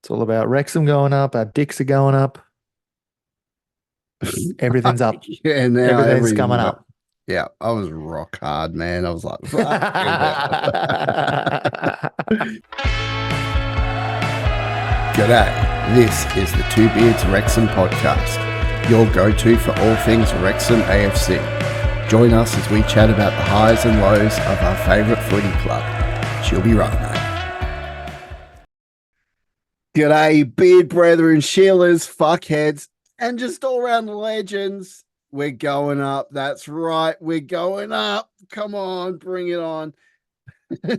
It's all about Wrexham going up. Our dicks are going up. Everything's up. Yeah, now Everything's coming everything's up. up. Yeah, I was rock hard, man. I was like, fucking hell. G'day. This is the Two Beards Wrexham Podcast, your go-to for all things Wrexham AFC. Join us as we chat about the highs and lows of our favourite footy club. She'll be right, mate. G'day, beard brethren, Sheilas, fuckheads, and just all around the legends. We're going up. That's right. We're going up. Come on, bring it on.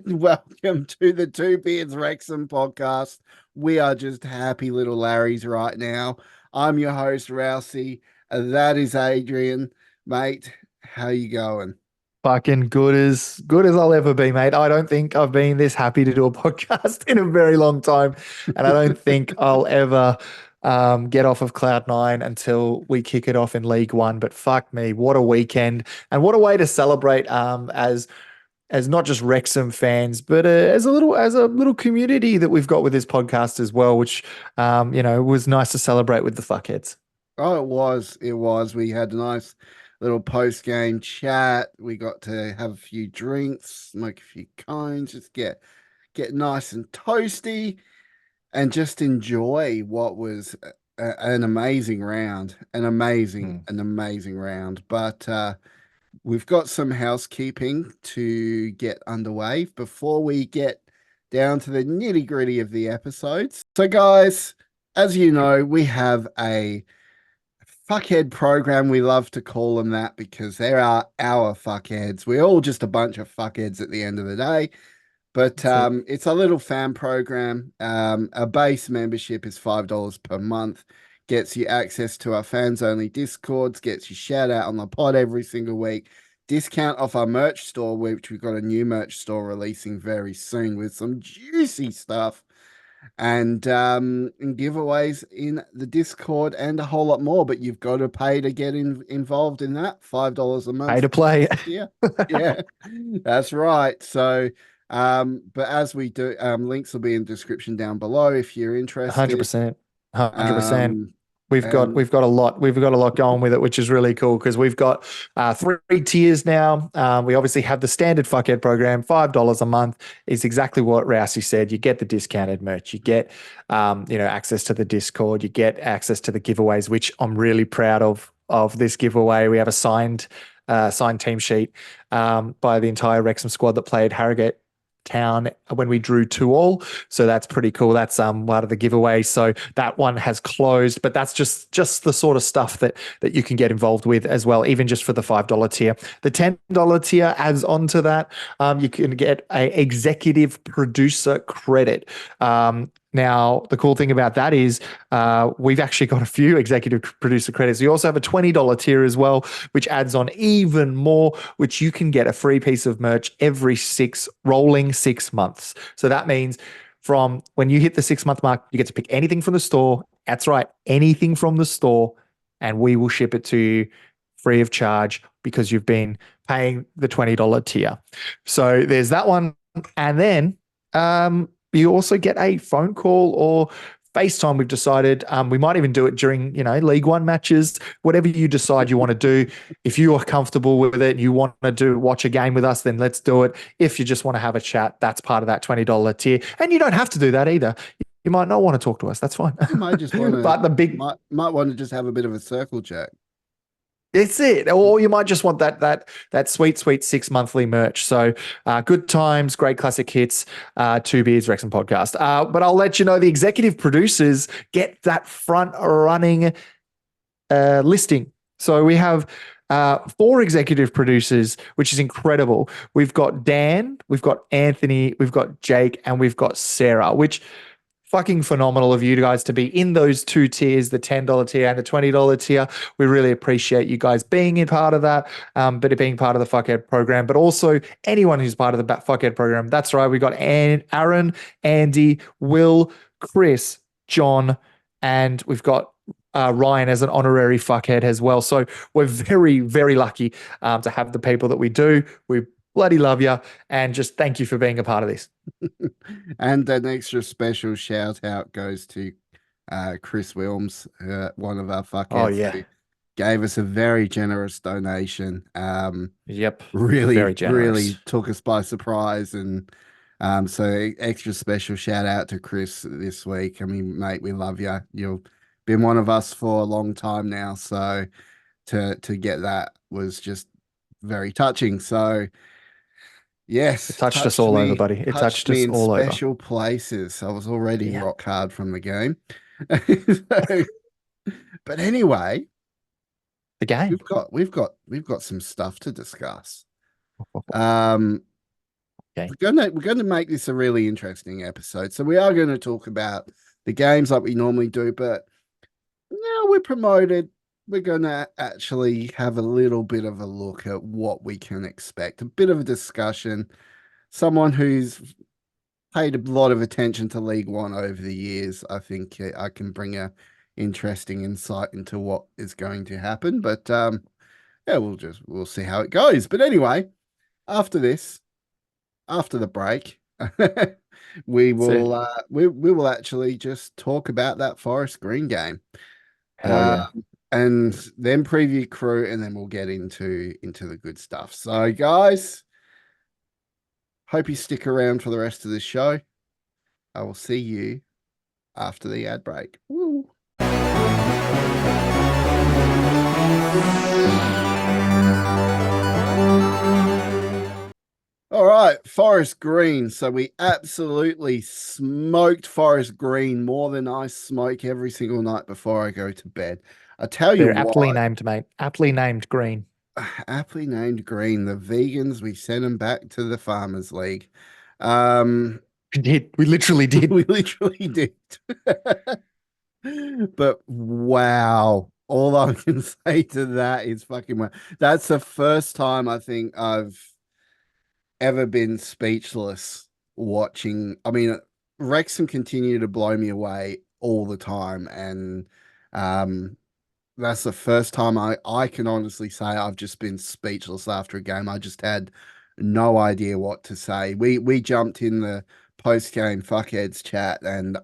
Welcome to the Two Beards Wrexham Podcast. We are just happy little Larrys right now. I'm your host, Rousey. That is Adrian. Mate, how you going? Fucking good as I'll ever be, mate. I don't think I've been this happy to do a podcast in a very long time. And I don't think I'll ever get off of cloud nine until we kick it off in League One. But fuck me, what a weekend. And what a way to celebrate as not just Wrexham fans, but as a little community that we've got with this podcast as well, which was nice to celebrate with the fuckheads. Oh, it was. It was. We had a nice little post-game chat. We got to have a few drinks, smoke a few cones, just get nice and toasty, and just enjoy what was an amazing round, an amazing round. But we've got some housekeeping to get underway before we get down to the nitty-gritty of the episodes. So, guys, as you know, we have a fuckhead program. We love to call them that because they are our fuckheads. We're all just a bunch of fuckheads at the end of the day. But it's a little fan program. A base membership is $5 per month. Gets you access to our fans only Discords, gets you shout out on the pod every single week. Discount off our merch store, which we've got a new merch store releasing very soon with some juicy stuff. And giveaways in the Discord and a whole lot more. But you've got to pay to get involved in that. $5 a month. Pay to play. Yeah, yeah, that's right. So, but as we do, links will be in the description down below if you're interested. 100%. 100%. We've got a lot going with it, which is really cool because we've got 3 tiers now. We obviously have the standard fuckhead program, $5 a month is exactly what Rousey said. You get the discounted merch, you get access to the Discord, you get access to the giveaways, which I'm really proud of this giveaway. We have a signed team sheet by the entire Wrexham squad that played Harrogate Town when we drew 2-2. So that's pretty cool. That's part of the giveaway. So that one has closed, but that's just the sort of stuff that you can get involved with as well, even just for the $5 tier. The $10 tier adds on to that. You can get a executive producer credit. Now, the cool thing about that is we've actually got a few executive producer credits. We also have a $20 tier as well, which adds on even more, which you can get a free piece of merch every rolling 6 months. So that means from when you hit the 6-month mark, you get to pick anything from the store. That's right, anything from the store, and we will ship it to you free of charge because you've been paying the $20 tier. So there's that one. And then you also get a phone call or FaceTime. We've decided we might even do it during, League One matches, whatever you decide you want to do. If you are comfortable with it and you want to watch a game with us, then let's do it. If you just want to have a chat, that's part of that $20 tier. And you don't have to do that either. You might not want to talk to us. That's fine. You might just want to, but the big might want to just have a bit of a circle jerk. It's it. Or you might just want that sweet 6-monthly merch. So good times, great classic hits, Two Beards Wrexham Podcast. But I'll let you know the executive producers get that front running listing. So we have 4 executive producers, which is incredible. We've got Dan, we've got Anthony, we've got Jake, and we've got Sarah, which fucking phenomenal of you guys to be in those 2 tiers, the $10 tier and the $20 tier. We really appreciate you guys being in part of that, but it being part of the Fuckhead program, but also anyone who's part of the Fuckhead program. That's right. We got Aaron, Andy, Will, Chris, John, and we've got Ryan as an honorary fuckhead as well. So we're very, very lucky to have the people that we do. We bloody love you, and just thank you for being a part of this. And an extra special shout out goes to Chris Wilms, one of our Oh fuckheads yeah. who gave us a very generous donation. Yep. Really, Very really generous. took us by surprise. And so extra special shout out to Chris this week. I mean, mate, we love you. You've been one of us for a long time now. So to get that was just very touching. So It yes, touched us all over, buddy. It touched touched me us in all over. special places. I was already Yeah. rock hard from the game. So, but anyway, The game. we've got some stuff to discuss. Um, Okay. we're gonna make this a really interesting episode. So we are going to talk about the games like we normally do, but now we're promoted. We're going to actually have a little bit of a look at what we can expect, a bit of a discussion. Someone who's paid a lot of attention to League One over the years, I think I can bring a interesting insight into what is going to happen. But yeah, we'll see how it goes. But anyway, after this, after the break, we That's it. will we will actually just talk about that Forest Green game. Hell Uh, yeah. and then preview crew, and then we'll get into the good stuff. So, guys, hope you stick around for the rest of the show. I will see you after the ad break. Woo. All right, Forest Green. So we absolutely smoked Forest Green more than I smoke every single night before I go to bed. I tell you They're aptly what, named, mate. Aptly named green. aptly named Green, the vegans, we sent them back to the Farmers League. Um, We did. We literally did. we literally did. But wow, all I can say to that is fucking wow. That's the first time I think I've ever been speechless watching. I mean, Wrexham continue to blow me away all the time, and um, that's the first time I can honestly say I've just been speechless after a game. I just had no idea what to say. We jumped in the post game fuckheads chat, and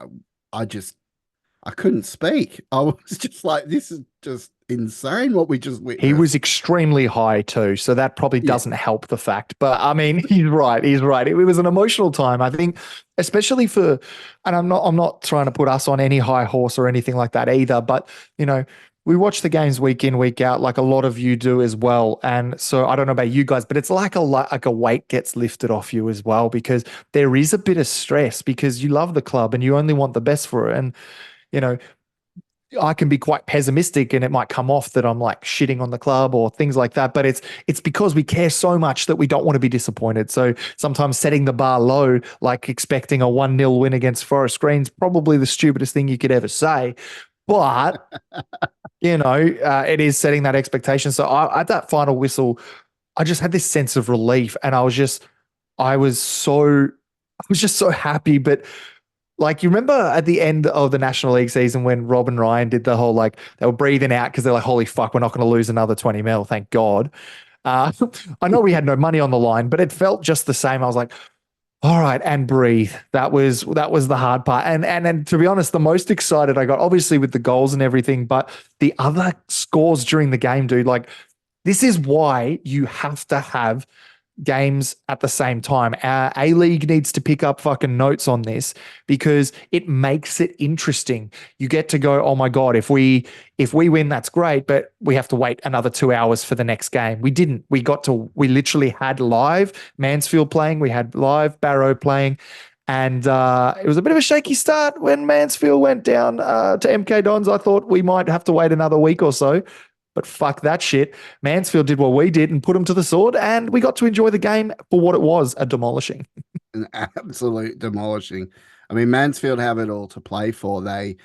I couldn't speak. I was just like, this is just insane what we just He witnessed. was extremely high too, so that probably Yeah. doesn't help the fact. But I mean, he's right. He's right. It was an emotional time, I think, especially for. And I'm not trying to put us on any high horse or anything like that either. But you know, we watch the games week in, week out, like a lot of you do as well. And so I don't know about you guys, but it's like a weight gets lifted off you as well because there is a bit of stress because you love the club and you only want the best for it. And you know, I can be quite pessimistic and it might come off that I'm like shitting on the club or things like that. But it's because we care so much that we don't want to be disappointed. So sometimes setting the bar low, like expecting a 1-0 win against Forest Green's probably the stupidest thing you could ever say. But, it is setting that expectation. So at that final whistle, I just had this sense of relief and I was so I was just so happy. But like, you remember at the end of the National League season when Rob and Ryan did the whole, like, they were breathing out because they're like, holy fuck, we're not going to lose another 20 mil. Thank God. Uh, I know we had no money on the line, but it felt just the same. I was like, all right, and breathe. That was the hard part. And to be honest, the most excited I got, obviously with the goals and everything, but the other scores during the game, dude, like, this is why you have to have games at the same time. A League needs to pick up fucking notes on this because it makes it interesting. You get to go, oh my God, if we win, that's great, but we have to wait another 2 hours for the next game. We didn't. We literally had live Mansfield playing, we had live Barrow playing. And it was a bit of a shaky start when Mansfield went down to MK Dons. I thought we might have to wait another week or so. But fuck that shit. Mansfield did what we did and put them to the sword, and we got to enjoy the game for what it was, a demolishing. An absolute demolishing. I mean, Mansfield have it all to play for. They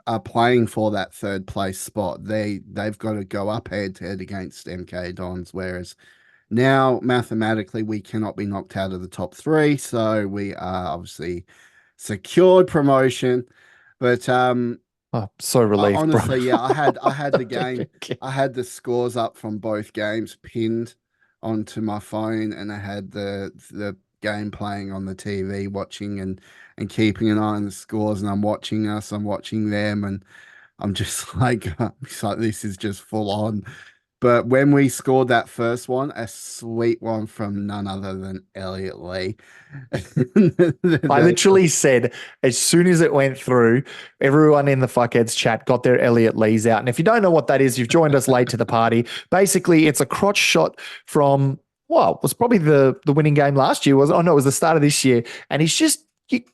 are playing for that third place spot. They've got to go up head to head against MK Dons, whereas now mathematically we cannot be knocked out of the top three, so we are obviously secured promotion. But Oh, so relieved, bro. honestly, yeah, I had the game, I had the scores up from both games pinned onto my phone and I had the game playing on the TV, watching and keeping an eye on the scores, and I'm watching us, I'm watching them, and I'm just like, it's like this is just full on. But when we scored that first one, a sweet one from none other than Elliot Lee. I literally said as soon as it went through, everyone in the fuckheads chat got their Elliot Lees out. And if you don't know what that is, you've joined us late to the party. Basically, it's a crotch shot from, well, it was probably the winning game last year. Was, oh no, it was the start of this year. And he's just,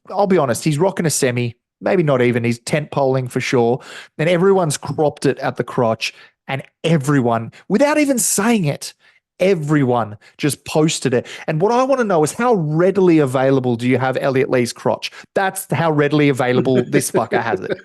I'll be honest, he's rocking a semi, maybe not even. He's tent poling for sure. And everyone's cropped it at the crotch. And everyone, without even saying it, everyone just posted it. And what I want to know is how readily available do you have Elliot Lee's crotch? That's how readily available this fucker has it.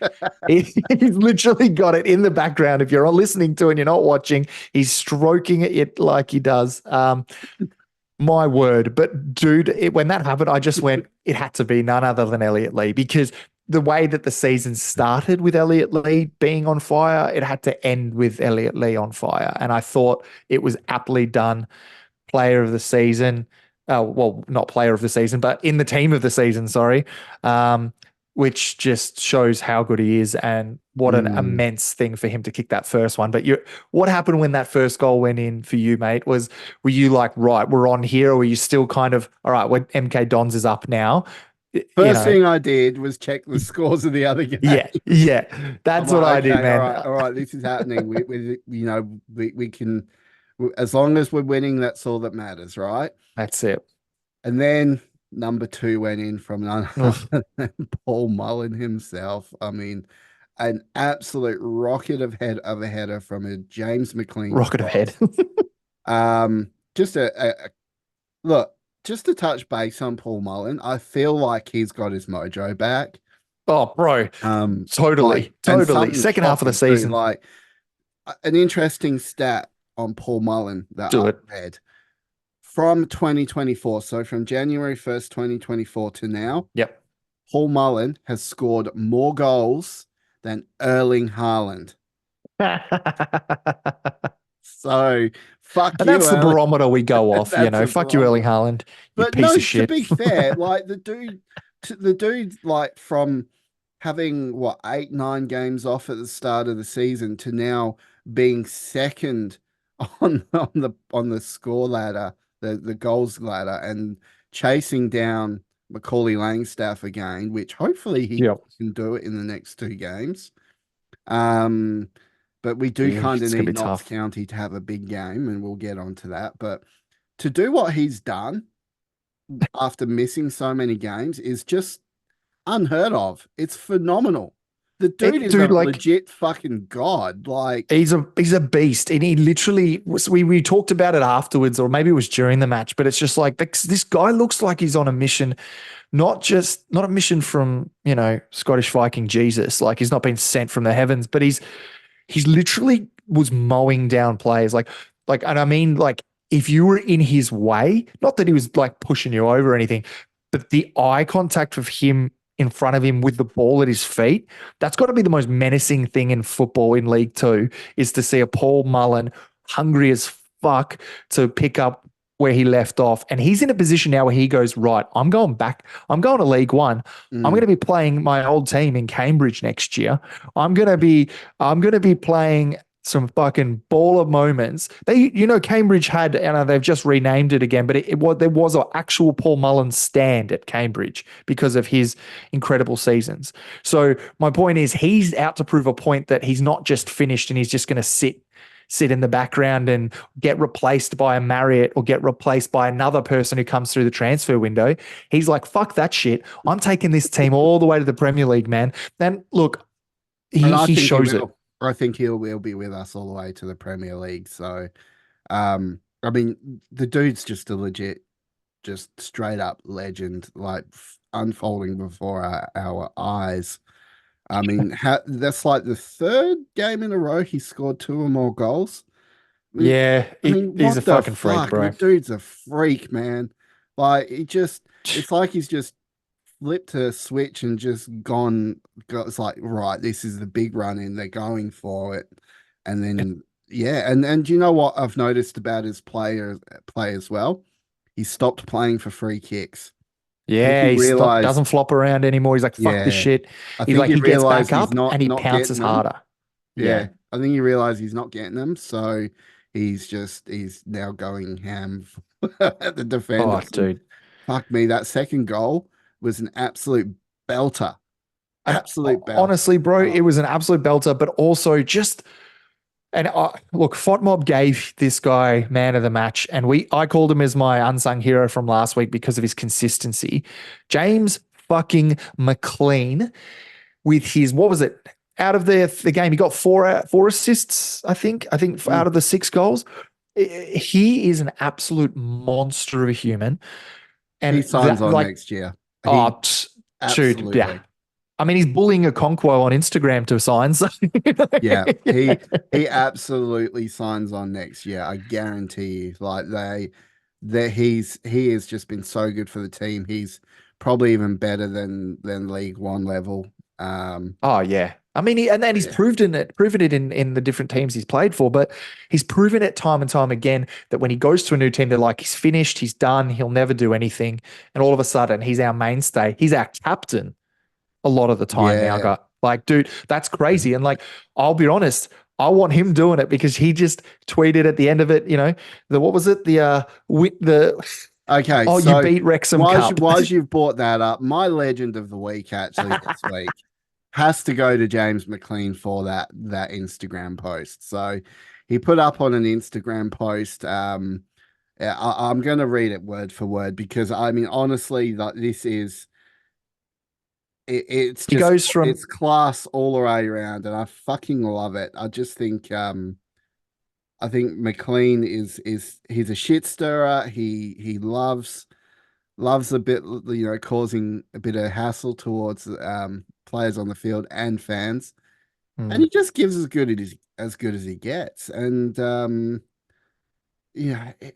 He's literally got it in the background. If you're listening to it and you're not watching, he's stroking it like he does. My word. But dude, when that happened, I just went, it had to be none other than Elliot Lee, because the way that the season started with Elliot Lee being on fire, it had to end with Elliot Lee on fire. And I thought it was aptly done. Player of the season. Well, not player of the season, but in the team of the season, sorry. Which just shows how good he is and what an immense thing for him to kick that first one. But what happened when that first goal went in for you, mate? Were you like, right, we're on here, or were you still kind of, all right, when MK Dons is up now? First thing I did was check the scores of the other game. Yeah. That's what I did, man. All right, this is happening. We can, as long as we're winning, that's all that matters, right? That's it. And then number 2 went in from none other than Paul Mullen himself. I mean, an absolute rocket of a header from a James McLean. Rocket of head. Just look. Just to touch base on Paul Mullen, I feel like he's got his mojo back. Oh, bro. Totally. Second half of the season. Too, like an interesting stat on Paul Mullen that I read from 2024. So from January 1st, 2024 to now. Yep. Paul Mullen has scored more goals than Erling Haaland. So fuck and you. That's the barometer we go off, Fuck you, Erling Haaland. But piece no, of shit. to be fair, like the dude, like from having 8, 9 games off at the start of the season to now being second on the score ladder, the goals ladder, and chasing down Macaulay Langstaff again, which hopefully he can do it in the next 2 games. But we do kind of need Notts County to have a big game, and we'll get onto that. But to do what he's done after missing so many games is just unheard of. It's phenomenal. The dude is a legit fucking god. Like he's a beast, and he literally was. We talked about it afterwards, or maybe it was during the match. But it's just like this guy looks like he's on a mission. Not a mission from Scottish Viking Jesus. Like he's not been sent from the heavens, but he's literally was mowing down players. And I mean, like, if you were in his way, not that he was like pushing you over or anything, but the eye contact of him in front of him with the ball at his feet, that's got to be the most menacing thing in football in League Two, is to see a Paul Mullen hungry as fuck to pick up where he left off. And he's in a position now where he goes, right, I'm going back. I'm going to League One. I'm going to be playing my old team in Cambridge next year. I'm going to be playing some fucking baller moments. Cambridge had, and they've just renamed it again, but there was an actual Paul Mullen stand at Cambridge because of his incredible seasons. So my point is, he's out to prove a point that he's not just finished and he's just going to sit in the background and get replaced by a Marriott or get replaced by another person who comes through the transfer window. He's like, fuck that shit. I'm taking this team all the way to the Premier League, man. And look, he shows it. I think he'll be with us all the way to the Premier League. So, I mean, the dude's just a legit, just straight up legend, like unfolding before our eyes. I mean, that's like the 3rd game in a row he scored 2 or more goals. He's a fucking freak, bro. The dude's a freak, man. Like, it's like he's just flipped a switch and just it's like, right, this is the big run in, they're going for it. And then, Yeah, and you know what I've noticed about his play as well? He stopped playing for free kicks. I think Yeah, he he stopped, realized, doesn't flop around anymore. He's like, fuck this yeah, shit. I He's think like, he he gets realized back he's up and he not pounces getting them. harder. Yeah, Yeah. I think he realized he's not getting them, so he's now going ham at the Oh, defenders. And dude. fuck me, that second goal was an absolute belter. And Absolute belter. honestly, bro, it Oh, was an absolute belter, but also just and look, FOTMob gave this guy man of the match, and I called him as my unsung hero from last week because of his consistency. James fucking McLean with his what was it out of the game? He got four assists, I think. I think mm. out of the 6 goals. He is an absolute monster of a human, He and signs that on like next year. He oh, dude, yeah. absolutely. I mean, he's bullying a Conquo on Instagram to sign. So Yeah, he absolutely signs on next year. I guarantee you. Like he has just been so good for the team. He's probably even better than League One level. oh yeah. I mean, and then he's Yeah, proven it in the different teams he's played for, but he's proven it time and time again that when he goes to a new team, they're like, he's finished, he's done, he'll never do anything. And all of a sudden, he's our mainstay. He's our captain a lot of the time now, yeah. guy. Like, dude, that's crazy. And like, I'll be honest, I want him doing it because he just tweeted at the end of it, what was it? The Okay, oh, you so beat Wrexham Cup. why you've brought that up, my legend of the week actually this week has to go to James McLean for that Instagram post. So he put up on an Instagram post. Yeah, I'm going to read it word for word because I mean honestly, that this is it's He just goes from it's class all the way around, and I fucking love it. I think McLean is he's a shit stirrer. He loves a bit, causing a bit of hassle towards players on the field and fans, and Hmm. he just gives as good as he gets. And yeah, I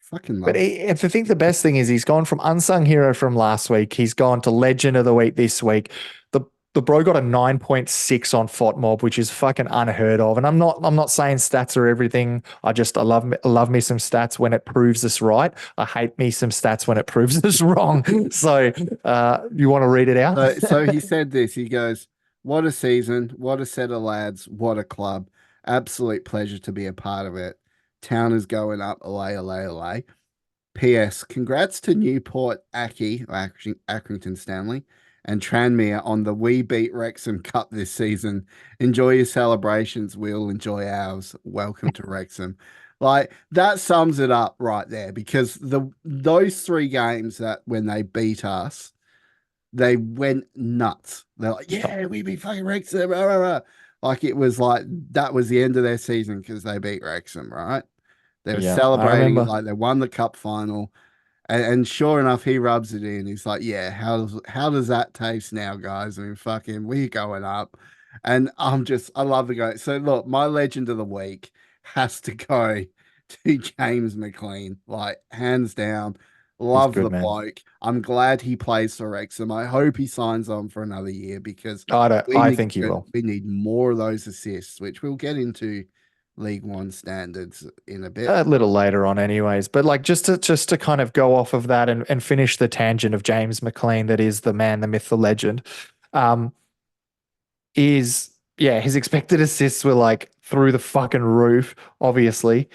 fucking But love it. I think the best thing is he's gone from unsung hero from last week. He's gone to legend of the week this week. The the bro got a 9.6 on FOTMob, which is fucking unheard of. And I'm not saying stats are everything. I love me some stats when it proves us right. I hate me some stats when it proves us wrong. So you want to read it out? So he said this. He goes, "What a season! What a set of lads! What a club! Absolute pleasure to be a part of it. Town is going up, away, away, away. P.S. Congrats to Newport, Accrington Stanley, and Tranmere on the We Beat Wrexham Cup this season. Enjoy your celebrations. We'll enjoy ours. Welcome to Wrexham." Like that sums it up right there because those 3 games that when they beat us, they went nuts. They're like, "Yeah, we beat fucking Wrexham." Rah, rah, rah." Like it was like that was the end of their season because they beat Wrexham, right? They were Yeah, I celebrating it remember. like they won the cup final. And sure enough, he rubs it in. He's like, "Yeah, how does that taste now, guys? I mean, fucking, we're going up." And I love the guy. So look, my legend of the week has to go to James McLean, like hands down. He's Love good, the man. bloke. I'm glad he plays for Wrexham. I hope he signs on for another year because I don't. we I need think he will. we need more of those assists, which we'll get into League One standards in a bit. A little later on, anyways. But like just to kind of go off of that and finish the tangent of James McLean, that is the man, the myth, the legend. Um, is yeah, his expected assists were like through the fucking roof, obviously.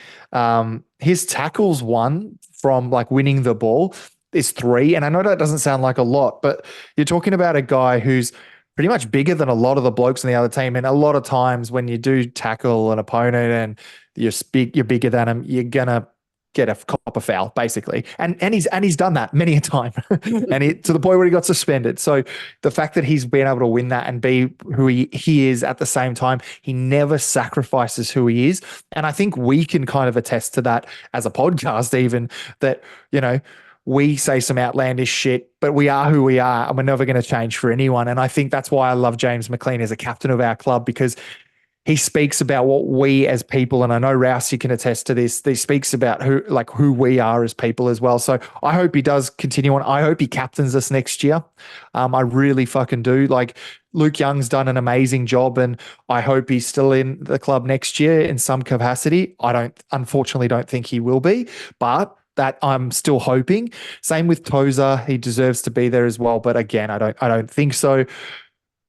His tackles won from like winning the ball is 3. And I know that doesn't sound like a lot, but you're talking about a guy who's pretty much bigger than a lot of the blokes on the other team. And a lot of times when you do tackle an opponent and you're bigger than him, you're gonna get a copper foul, basically. And he's done that many a time. To the point where he got suspended. So the fact that he's been able to win that and be who he is at the same time, he never sacrifices who he is. And I think we can kind of attest to that as a podcast, even that, we say some outlandish shit, but we are who we are and we're never going to change for anyone. And I think that's why I love James McLean as a captain of our club because he speaks about what we as people, and I know Rousey can attest to this. He speaks about who we are as people as well. So I hope he does continue on. I hope he captains us next year. I really fucking do. Like, Luke Young's done an amazing job, and I hope he's still in the club next year in some capacity. Unfortunately don't think he will be, but that I'm still hoping. Same with Tozer. He deserves to be there as well. But again, I don't think so.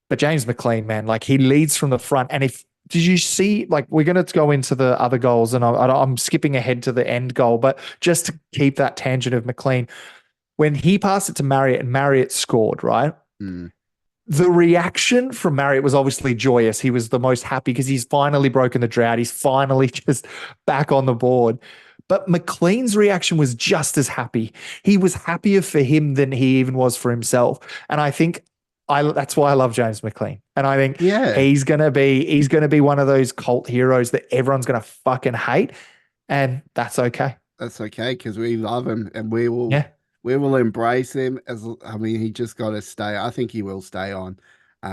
But James McLean, man, like, he leads from the front. And did you see, like, we're going to go into the other goals, and I'm skipping ahead to the end goal, but just to keep that tangent of McLean, when he passed it to Marriott and Marriott scored, right? Mm. The reaction from Marriott was obviously joyous. He was the most happy because he's finally broken the drought. He's finally just back on the board. But McLean's reaction was just as happy. He was happier for him than he even was for himself. And I think that's why I love James McLean. And I think he's gonna be one of those cult heroes that everyone's gonna fucking hate. And that's okay. That's okay, because we love him, and we will embrace him. He just got to stay. I think he will stay on.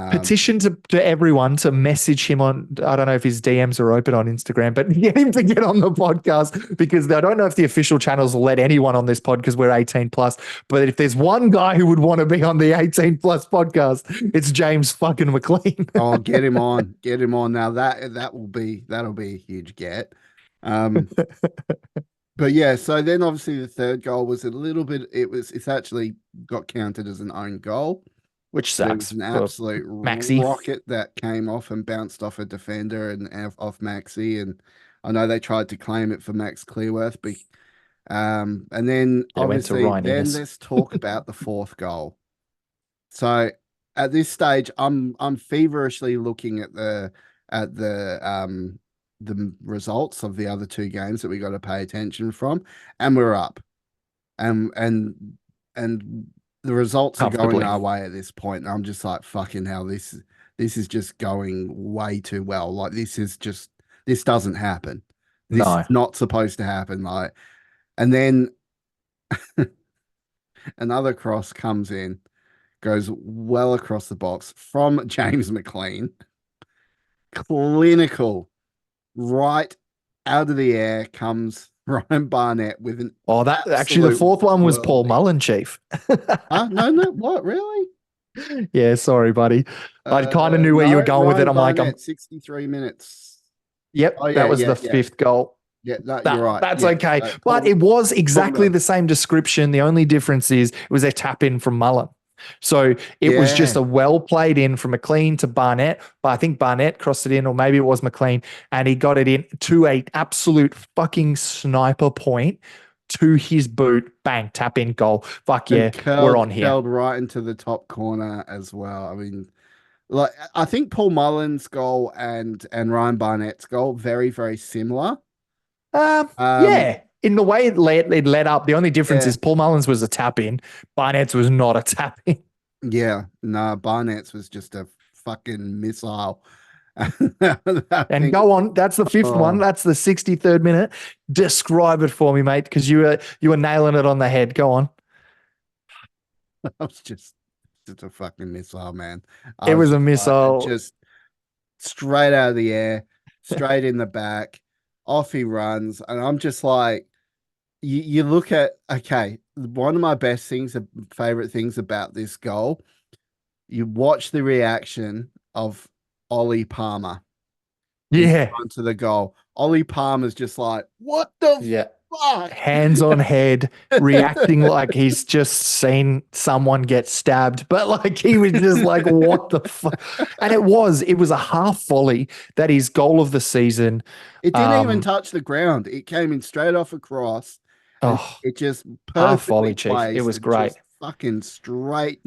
Petition to everyone to message him on, I don't know if his DMs are open on Instagram, but get him to get on the podcast, because I don't know if the official channels will let anyone on this pod because we're 18 plus. But if there's one guy who would want to be on the 18 plus podcast, it's James fucking McLean. Oh, get him on. Get him on. Now that'll be a huge get. But yeah, so then obviously the third goal was a little bit, it's actually got counted as an own goal. Which sucks. It was an absolute rocket that came off and bounced off a defender and off Maxi. And I know they tried to claim it for Max Clearworth, but and then obviously let's talk about the fourth goal. So at this stage, I'm feverishly looking at the results of the other two games that we got to pay attention from, and we're up, and the results are going our way at this point. And I'm just like, fucking hell, this is just going way too well. Like, this doesn't happen. This is not supposed to happen. Like, and then another cross comes in, goes well across the box from James McLean. Clinical, right out of the air comes Ryan Barnett with an actually the fourth one was Paul Mullen, Chief. Huh? No, what, really? Yeah, sorry, buddy. I kind of knew where you were going with it. I'm Barnett, like, 63 minutes. Yep, that was the fifth goal. Yeah, you're right. That's okay. But it was exactly the same description. The only difference is it was a tap in from Mullen. So it was just a well played in from McLean to Barnett, but I think Barnett crossed it in, or maybe it was McLean, and he got it in to a absolute fucking sniper point to his boot. Bang, tap in, goal. Fuck yeah, we're on here. Curled right into the top corner as well. I mean, like, I think Paul Mullen's goal and Ryan Barnett's goal very, very similar. Yeah. In the way it led up, the only difference is Paul Mullen's was a tap in, Barnett's was not a tap in. Yeah, no, Barnett's was just a fucking missile. And go on, that's the fifth one. That's the 63rd minute. Describe it for me, mate, because you were nailing it on the head. Go on. I was just a fucking missile, man. It was a missile, just straight out of the air, straight in the back. Off he runs, and I'm just like, you look at, okay, one of my favorite things about this goal, you watch the reaction of Ollie Palmer. Yeah. Onto the goal. Ollie Palmer's just like, what the fuck? Hands on head, reacting like he's just seen someone get stabbed. But like, he was just like, what the fuck? And it was a half volley that is goal of the season. It didn't even touch the ground. It came in straight off across. Oh, it just half volley, Chief. It was great. Fucking straight,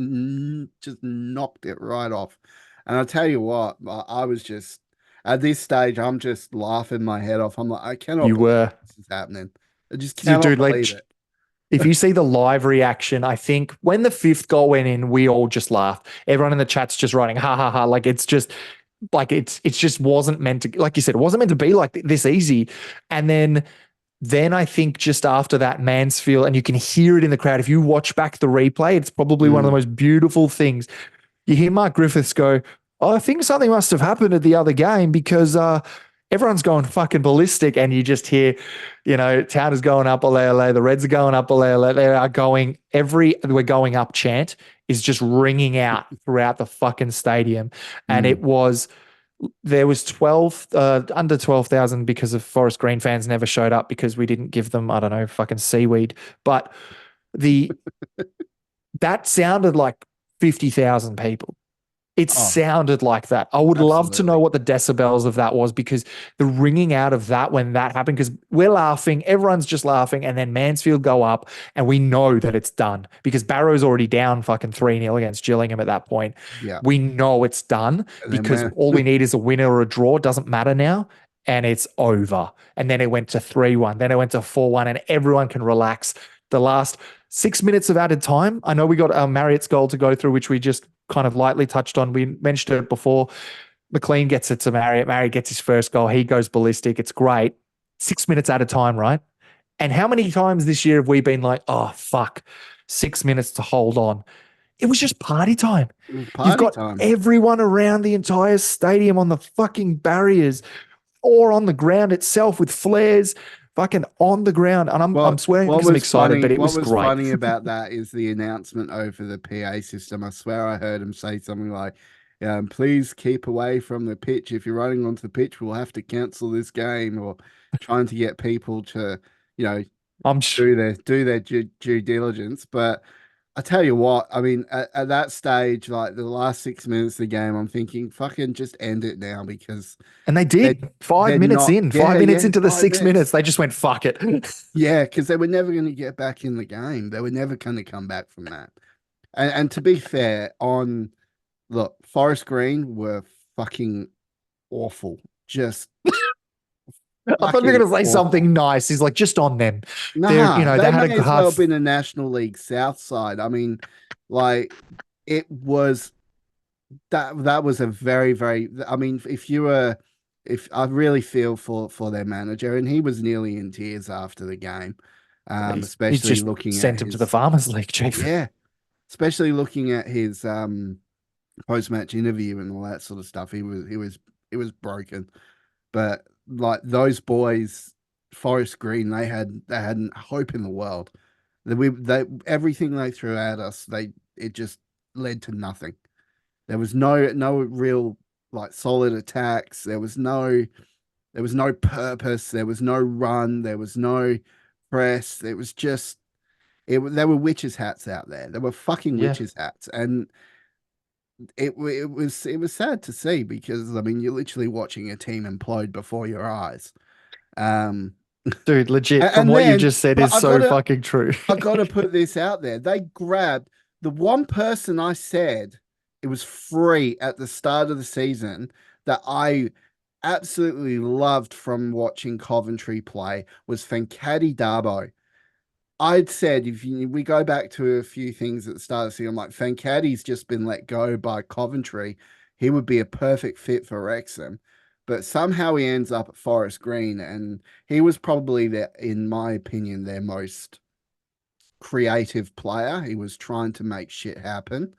just knocked it right off. And I'll tell you what, I was just, at this stage, I'm just laughing my head off. I'm like, I cannot believe this is happening. I just cannot believe it. If you see the live reaction, I think when the fifth goal went in, we all just laughed. Everyone in the chat's just writing, ha, ha, ha. Like, it's just wasn't meant to, like you said, it wasn't meant to be like this easy. And then I think just after that, Mansfield, and you can hear it in the crowd. If you watch back the replay, it's probably one of the most beautiful things. You hear Mark Griffiths go, I think something must have happened at the other game because everyone's going fucking ballistic, and you just hear, Town is going up, ole ole. The Reds are going up, ole ole. They are going we're going up chant is just ringing out throughout the fucking stadium, and there was 12 under 12,000 because of Forest Green fans never showed up because we didn't give them, I don't know, fucking seaweed, but the that sounded like 50,000 people. It Oh, sounded like that. I would love to know absolutely. what the decibels of that was, because the ringing out of that when that happened, because we're laughing, everyone's just laughing, and then Mansfield go up, and we know that it's done because Barrow's already down fucking 3-0 against Gillingham at that point. Yeah. We know it's done And then because when all we need is a winner or a draw. It doesn't matter now. And it's over. And then it went to 3-1. Then it went to 4-1, and everyone can relax. The last 6 minutes of added time. I know we got Marriott's goal to go through, which we just kind of lightly touched on. We mentioned it before. McLean gets it to Marriott. Marriott gets his first goal. He goes ballistic. It's great. 6 minutes at a time, right? And how many times this year have we been like, oh, fuck, 6 minutes to hold on? It was just party time. it was You've party got time. everyone around the entire stadium on the fucking barriers or on the ground itself with flares fucking on the ground. And I'm swearing because I'm excited, but it What was was great. funny about that is the announcement over the PA system. I swear I heard him say something like, please keep away from the pitch. If you're running onto the pitch, we'll have to cancel this game, or trying to get people to, you know, I'm do their due diligence. But I tell you what, I mean, at that stage, like the last 6 minutes of the game, I'm thinking, fucking just end it now, because And they they're did 5 minutes not, in, yeah, 5 minutes yeah, into the 6 minutes, 5 minutes. they just went, fuck it. Yeah, because they were never going to get back in the game. They were never going to come back from that. And to be fair, look, Forest Green were fucking awful. Just I thought you were fucking going to say awful. something nice. He's like, just on them. Nah, They they had may a as well have half. been a National League South side. I mean, like it was that was a very, very, I mean, if I really feel for their manager, and he was nearly in tears after the game, He especially just looking at sent him to the his, Farmers League, chief. yeah, especially looking at his post match interview and all that sort of stuff. He was broken. But like those boys, Forest Green, they had hope in the world. They everything they threw at us, it just led to nothing. There was no real like solid attacks. There was no purpose. There was no run. There was no press. It was just there were witches hats out there. There were fucking Yeah. witches hats, and it was sad to see, because I mean you're literally watching a team implode before your eyes. Um, Dude, legit, from and what you then, just said but is so fucking true. I gotta put this out there. They grabbed the one person I said it was free at the start of the season that I absolutely loved from watching Coventry play was Fankadi Darbo. I'd said we go back to a few things at the start of the season, I'm like, Fankadi's just been let go by Coventry. He would be a perfect fit for Wrexham. But somehow he ends up at Forest Green, and he was probably in my opinion, their most creative player. He was trying to make shit happen,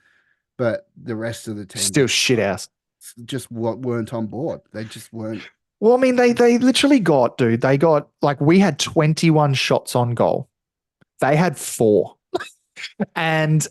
but the rest of the team Still shit ass. just weren't on board. They just weren't. Well, I mean, they literally got, dude, they got like we had 21 shots on goal. They had 4. And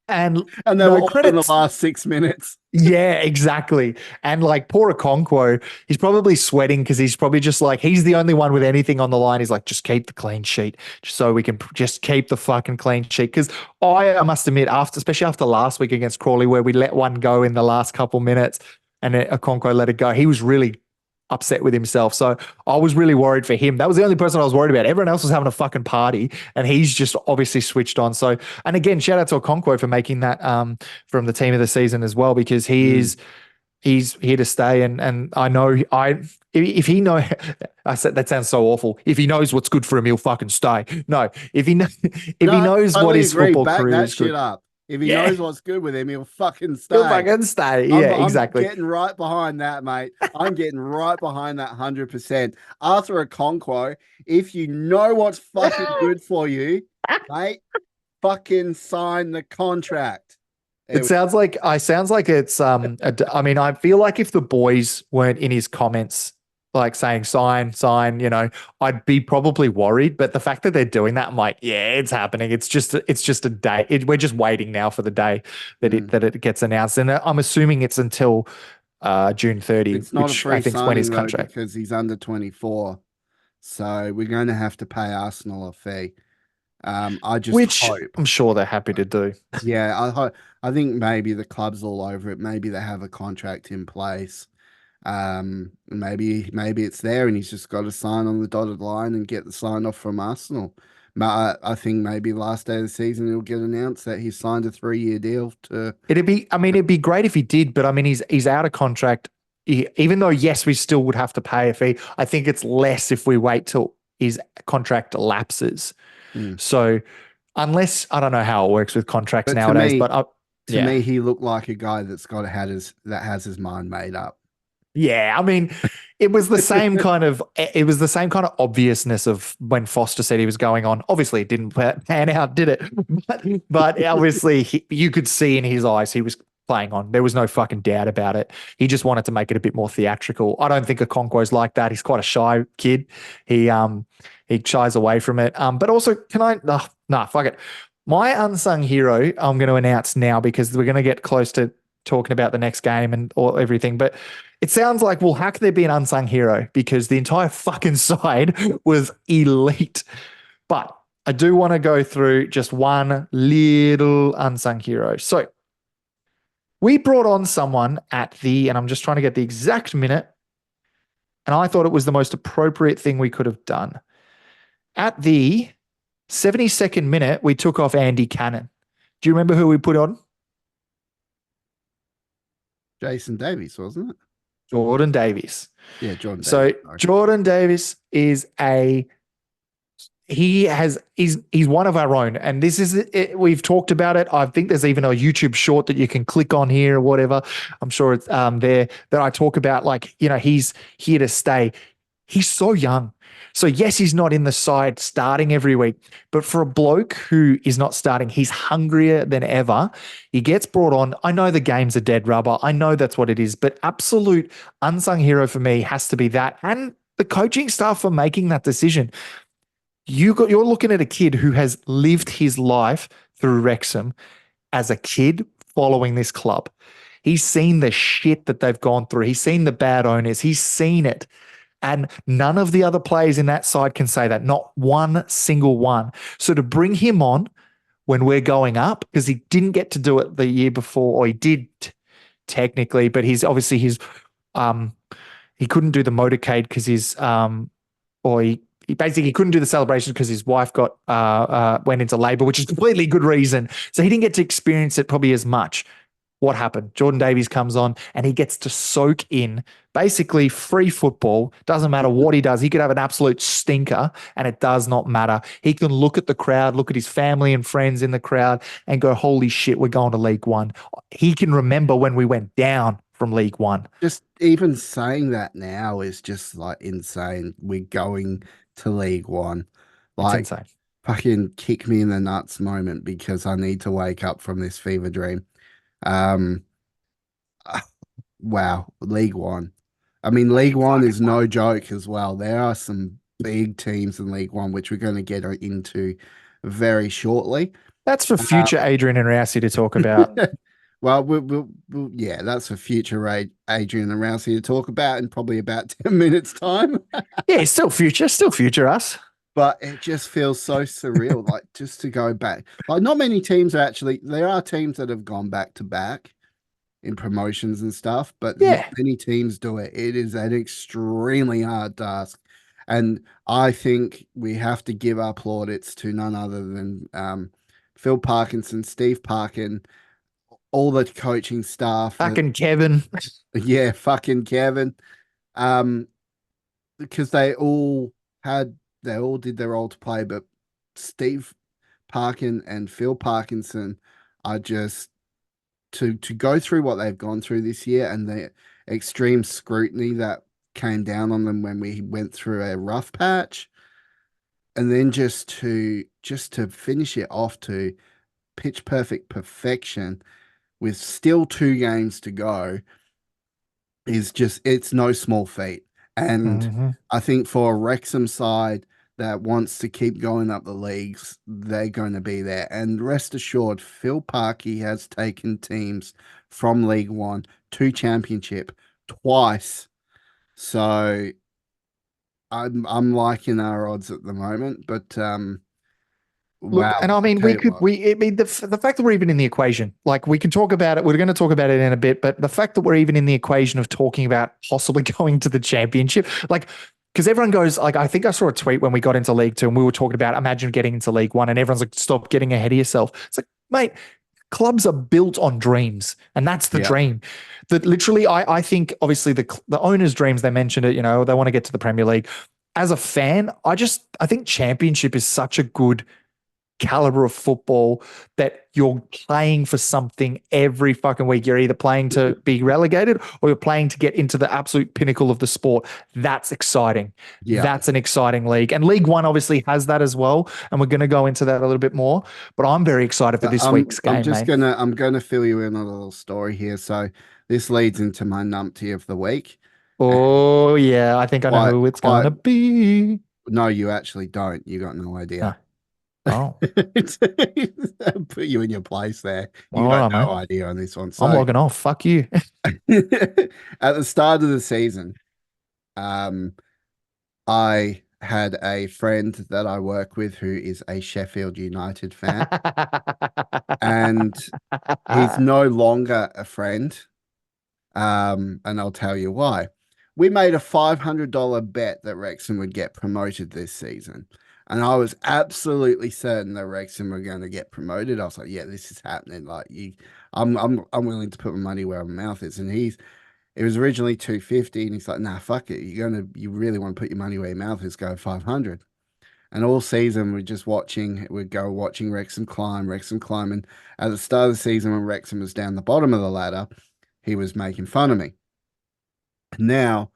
and And they were no all in the credits. last 6 minutes. Yeah, exactly. And like poor Okonkwo, he's probably sweating because he's probably just like, he's the only one with anything on the line. He's like, just keep the clean sheet just so we can just keep the fucking clean sheet. Because I must admit, especially after last week against Crawley, where we let one go in the last couple minutes and Okonkwo let it go, he was really upset with himself. So I was really worried for him. That was the only person I was worried about. Everyone else was having a fucking party, and he's just obviously switched on. So, and again, shout out to Okonkwo for making that from the team of the season as well, because he's here to stay. And I know if he know, I said that sounds so awful. If he knows what's good for him, he'll fucking stay. No, if he if he No, knows I what totally his agree. football Back career that is shit good, up. If he yeah, knows what's good with him, he'll fucking he'll stay. fucking stay. Yeah, I'm exactly. getting right behind that, mate. I'm getting right behind that 100%. Arthur Okonkwo, if you know what's fucking good for you, mate, fucking sign the contract. It sounds like it's I mean, I feel like if the boys weren't in his comments like saying sign, I'd be probably worried. But the fact that they're doing that, I'm like, yeah, it's happening. It's just a day. We're just waiting now for the day that it gets announced. And I'm assuming it's until June 30, It's not a which I free think is when his signing though contract. because he's under 24. So we're going to have to pay Arsenal a fee. I just Which hope. I'm sure they're happy to do. Yeah, I hope. I think maybe the club's all over it. Maybe they have a contract in place. Maybe it's there, and he's just got to sign on the dotted line and get the sign off from Arsenal. But I think maybe last day of the season it'll get announced that he signed a 3-year deal to. It'd be great if he did, but I mean, he's out of contract. Even though, yes, we still would have to pay a fee. I think it's less if we wait till his contract lapses. Hmm. So unless I don't know how it works with contracts But nowadays, but to yeah, me, he looked like a guy that has his mind made up. yeah. I mean, it was the same kind of obviousness of when Foster said he was going on. Obviously, it didn't pan out, did it? But obviously, you could see in his eyes he was playing on. There was no fucking doubt about it. He just wanted to make it a bit more theatrical. I don't think Okonkwo's like that. He's quite a shy kid. He shies away from it. But also, can I? Nah, fuck it. My unsung hero, I'm going to announce now because we're going to get close to talking about the next game and or everything. But it sounds like, well, how can there be an unsung hero? Because the entire fucking side was elite. But I do want to go through just one little unsung hero. So we brought on someone and I'm just trying to get the exact minute, and I thought it was the most appropriate thing we could have done. At the 72nd minute, we took off Andy Cannon. Do you remember who we put on? Jason Davies, wasn't it? Jordan Davies. Yeah, Jordan So Davies. Sorry. Jordan Davies is he's one of our own, and this is it. We've talked about it. I think there's even a YouTube short that you can click on here or whatever. I'm sure it's there that I talk about, like, he's here to stay. He's so young. So yes, he's not in the side starting every week, but for a bloke who is not starting, he's hungrier than ever. He gets brought on. I know the game's a dead rubber. I know that's what it is, but absolute unsung hero for me has to be that, and the coaching staff for making that decision. You're looking at a kid who has lived his life through Wrexham as a kid following this club. He's seen the shit that they've gone through. He's seen the bad owners. He's seen it. And none of the other players in that side can say that. Not one single one. So to bring him on when we're going up, because he didn't get to do it the year before, or he did technically, but he's obviously he couldn't do the motorcade because he basically couldn't do the celebration because his wife went into labor, which is completely good reason. So he didn't get to experience it probably as much. What happened? Jordan Davies comes on and he gets to soak in basically free football. Doesn't matter what he does. He could have an absolute stinker and it does not matter. He can look at the crowd, look at his family and friends in the crowd and go, holy shit, we're going to League One. He can remember when we went down from League One. Just even saying that now is just like insane. We're going to League One. Like, it's insane. Fucking kick me in the nuts moment because I need to wake up from this fever dream. Um, wow, League One. I mean, League One is no joke as well. There are some big teams in League One, which we're going to get into very shortly. That's for future Adrian and Rousey to talk about. Well, yeah, that's for future Adrian and Rousey to talk about in probably about 10 minutes' time. Yeah, still future us. But it just feels so surreal, like just to go back. Like, not many teams there are teams that have gone back to back in promotions and stuff, but not many teams do it. It is an extremely hard task. And I think we have to give our plaudits to none other than Phil Parkinson, Steve Parkin, all the coaching staff. Fucking Kevin. Yeah, fucking Kevin. Because they all did their role to play, but Steve Parkin and Phil Parkinson are just to go through what they've gone through this year and the extreme scrutiny that came down on them when we went through a rough patch, and then just to finish it off to pitch perfect perfection with still 2 games to go is just, it's no small feat. And Mm-hmm. I think for a Wrexham side that wants to keep going up the leagues, they're going to be there. And rest assured, Phil Parkey has taken teams from League One to Championship twice. So I'm liking our odds at the moment, but Look, wow, and I I mean, tell you what, the fact that we're even in the equation, like we can talk about it, we're going to talk about it in a bit, but the fact that we're even in the equation of talking about possibly going to the championship, like, because everyone goes, like, I think I saw a tweet when we got into League Two and we were talking about imagine getting into League One, and everyone's like, stop getting ahead of yourself. It's like, mate, clubs are built on dreams, and that's the yeah, dream. That literally, I think obviously the owners' dreams, they mentioned it, they want to get to the Premier League. As a fan, I think championship is such a good caliber of football that you're playing for something every fucking week. You're either playing to be relegated or you're playing to get into the absolute pinnacle of the sport. That's exciting. yeah. That's an exciting league. And League One obviously has that as well. And we're going to go into that a little bit more. But I'm very excited for But this week's I'm game, just mate. gonna fill you in on a little story here. So this leads into my numpty of the week. And Oh, yeah. I think I know quite who it's going quite to be. no, you actually don't. You got no No. idea. Oh, I'll put you in your place there. You all got right, mate. no idea on this one. I'm So logging off. Fuck you. at the start of the season, um, I had a friend that I work with who is a Sheffield United fan, and he's no longer a friend. And I'll tell you why. We made a $500 bet that Wrexham would get promoted this season. And I was absolutely certain that Wrexham were going to get promoted. I was like, yeah, this is happening. Like I'm willing to put my money where my mouth is. And it was originally 250, and he's like, nah, fuck it. You really want to put your money where your mouth is, go 500. And all season we'd go watching Wrexham climb. And at the start of the season when Wrexham was down the bottom of the ladder, he was making fun of me. Now,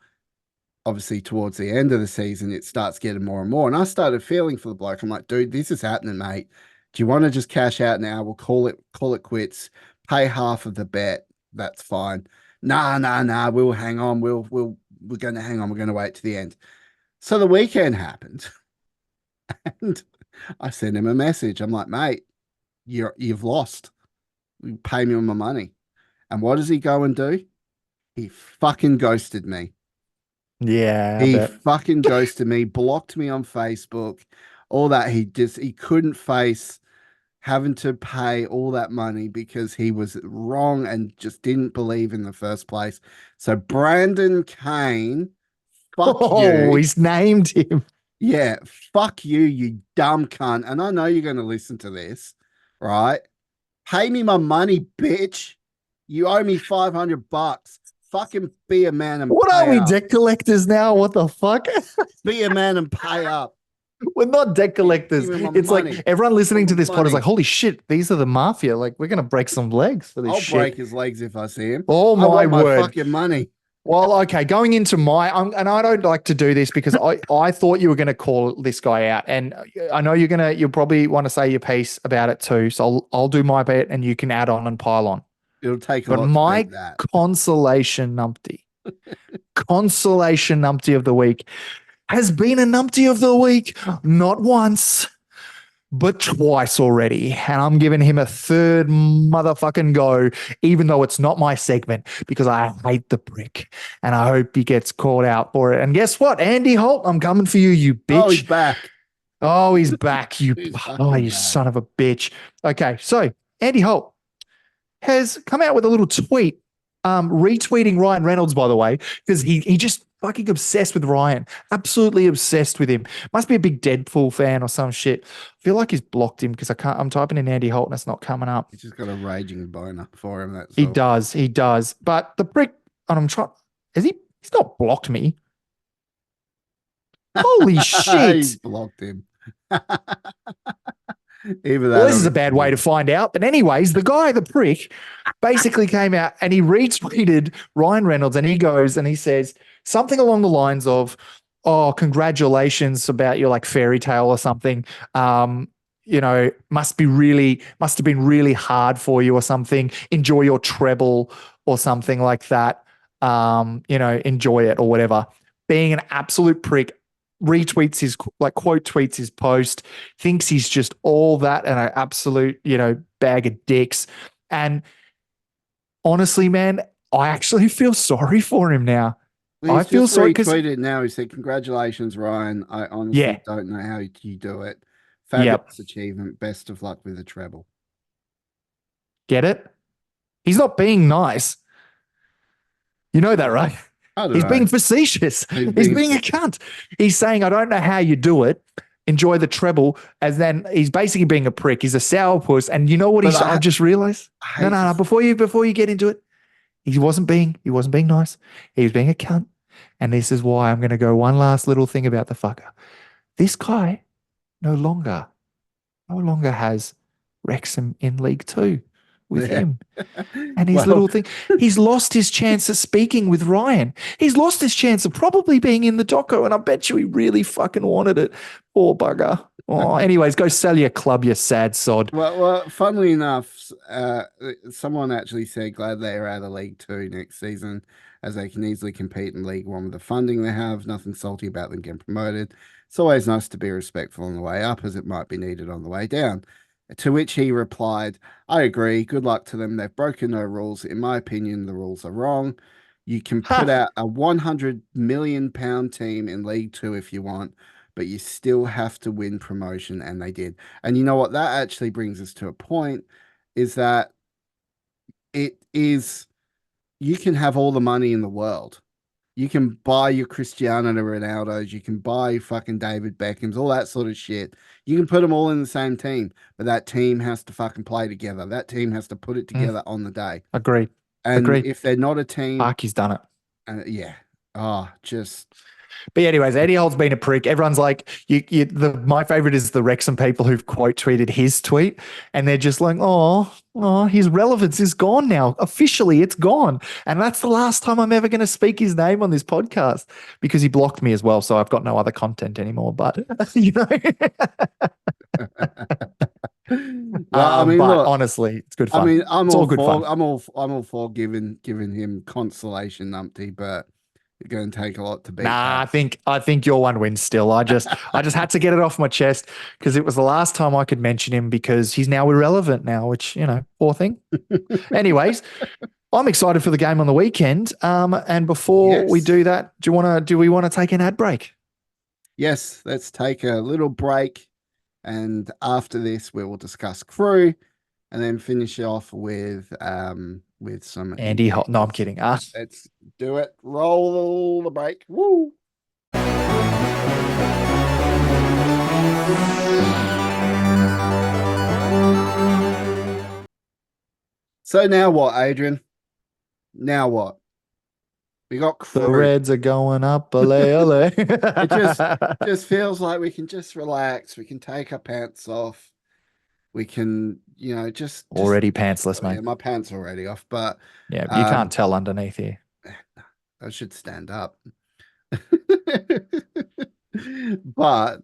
obviously, towards the end of the season, it starts getting more and more. And I started feeling for the bloke. I'm like, dude, this is happening, mate. Do you want to just cash out now? We'll call it quits. Pay half of the bet. That's fine. Nah. We'll hang on. We're going to hang on. We're going to wait to the end. So the weekend happened, and I sent him a message. I'm like, mate, you've lost. Pay me my money. And what does he go and do? He fucking ghosted me. Yeah, I He bet. fucking ghosted me, blocked me on Facebook, all that. He couldn't face having to pay all that money because he was wrong and just didn't believe in the first place. So Brandon Kane, fuck Oh, you. he's named him. Yeah, fuck you, you dumb cunt. And I know you're going to listen to this, right? Pay me my money, bitch. You owe me $500. Fucking be a man and What are pay we, up. debt collectors now? What the fuck? Be a man and pay up. We're not debt collectors. Give me my It's money. like everyone listening to this pod is Money. like, holy shit, these are the mafia. Like, we're going to break some legs for this I'll shit. break his legs if I see him. Oh, I my want my word. fucking money. Well, okay, going into and I don't like to do this because I thought you were going to call this guy out, and I know you'll probably want to say your piece about it too. So I'll do my bit, and you can add on and pile on. It'll take a But lot to my beat that. consolation numpty of the week has been a numpty of the week, not once, but twice already. And I'm giving him a third motherfucking go, even though it's not my segment, because I hate the prick. And I hope he gets called out for it. And guess what? Andy Holt, I'm coming for you, you bitch. Oh, he's back. Oh, he's back. He's You back. son of a bitch. Okay, so Andy Holt has come out with a little tweet, retweeting Ryan Reynolds, by the way, because he just fucking obsessed with Ryan, absolutely obsessed with him. Must be a big Deadpool fan or some shit. I feel like he's blocked him because I'm typing in Andy Holt and it's not coming up. He's just got a raging boner for him. That's He all. does. But the prick, and I'm trying, he's not blocked me. Holy shit. He's blocked him. Either that. Well, this is a bad way to find out. But anyways, the prick, basically came out and he retweeted Ryan Reynolds and he goes and he says something along the lines of, oh, congratulations about your like fairy tale or something. must have been really hard for you or something. Enjoy your treble or something like that. Enjoy it or whatever. Being an absolute prick, retweets his, like, quote tweets his post, thinks he's just all that and an absolute, bag of dicks. And honestly, man, I actually feel sorry for him now. I He's feel just sorry because, retweeted now. He said, "Congratulations, Ryan. I honestly yeah, don't know how you do it. yep, Fabulous achievement. Best of luck with the treble." get it? He's not being nice. You know that, right? I don't He's know. being facetious. He's He's being being a facetious. cunt. He's saying, I don't know how you do it. Enjoy the treble. And then he's basically being a prick. He's a sourpuss. And you know what But I've just realized? I No, hate no, no. this. Before you get into it, he wasn't being nice. He was being a cunt. And this is why I'm going to go one last little thing about the fucker. This guy no longer, no longer has Wrexham in League Two with Yeah. him. And his Well, little thing, he's lost his chance of speaking with Ryan. He's lost his chance of probably being in the doco, and I bet you he really fucking wanted it. Poor bugger. Oh, anyways, go sell your club, you sad sod. funnily enough, someone actually said glad they are out of League Two next season, as they can easily compete in League One with the funding they have. Nothing salty about them getting promoted. It's always nice to be respectful on the way up, as it might be needed on the way down. To which he replied, "I agree. Good luck to them. They've broken no rules. In my opinion, the rules are wrong. You can put Ha! out a £100 million team in League Two if you want, but you still have to win promotion," and they did. And you know what? That actually brings us to a point, is that it is you can have all the money in the world. You can buy your Cristiano Ronaldo's, you can buy fucking David Beckham's, all that sort of shit. You can put them all in the same team, but that team has to fucking play together. That team has to put it Mm, together on the day. agreed. And Agreed. if they're not a team, Fuck, he's done it. yeah, just But anyways, Eddie Hole's been a prick. Everyone's like, my favorite is the Wrexham people who've quote tweeted his tweet, and they're just like, his relevance is gone now. Officially, it's gone. And that's the last time I'm ever going to speak his name on this podcast, because he blocked me as well. So I've got no other content anymore. But, well, I mean, but look, honestly, it's good I fun. mean, I'm It's all all good for fun. I'm all for giving him consolation, numpty, but you're going to take a lot to beat Nah, that. I think your one wins still. I just had to get it off my chest because it was the last time I could mention him, because he's now irrelevant now, which, poor thing. Anyways, I'm excited for the game on the weekend. And before we Yes. do that, do we want to take an ad break? Yes, let's take a little break, and after this we will discuss Crew, and then finish off with some Andy Hot. No, I'm indicators. kidding. Let's do it. Roll the break. Woo! So now what, Adrian? Now what? We got The Crew. Reds are going up, ole ole. It just feels like we can just relax. We can take our pants off. We can, just Already pantsless, oh, yeah, mate. my pants are already off, but Yeah, you can't um tell underneath here. I should stand up. But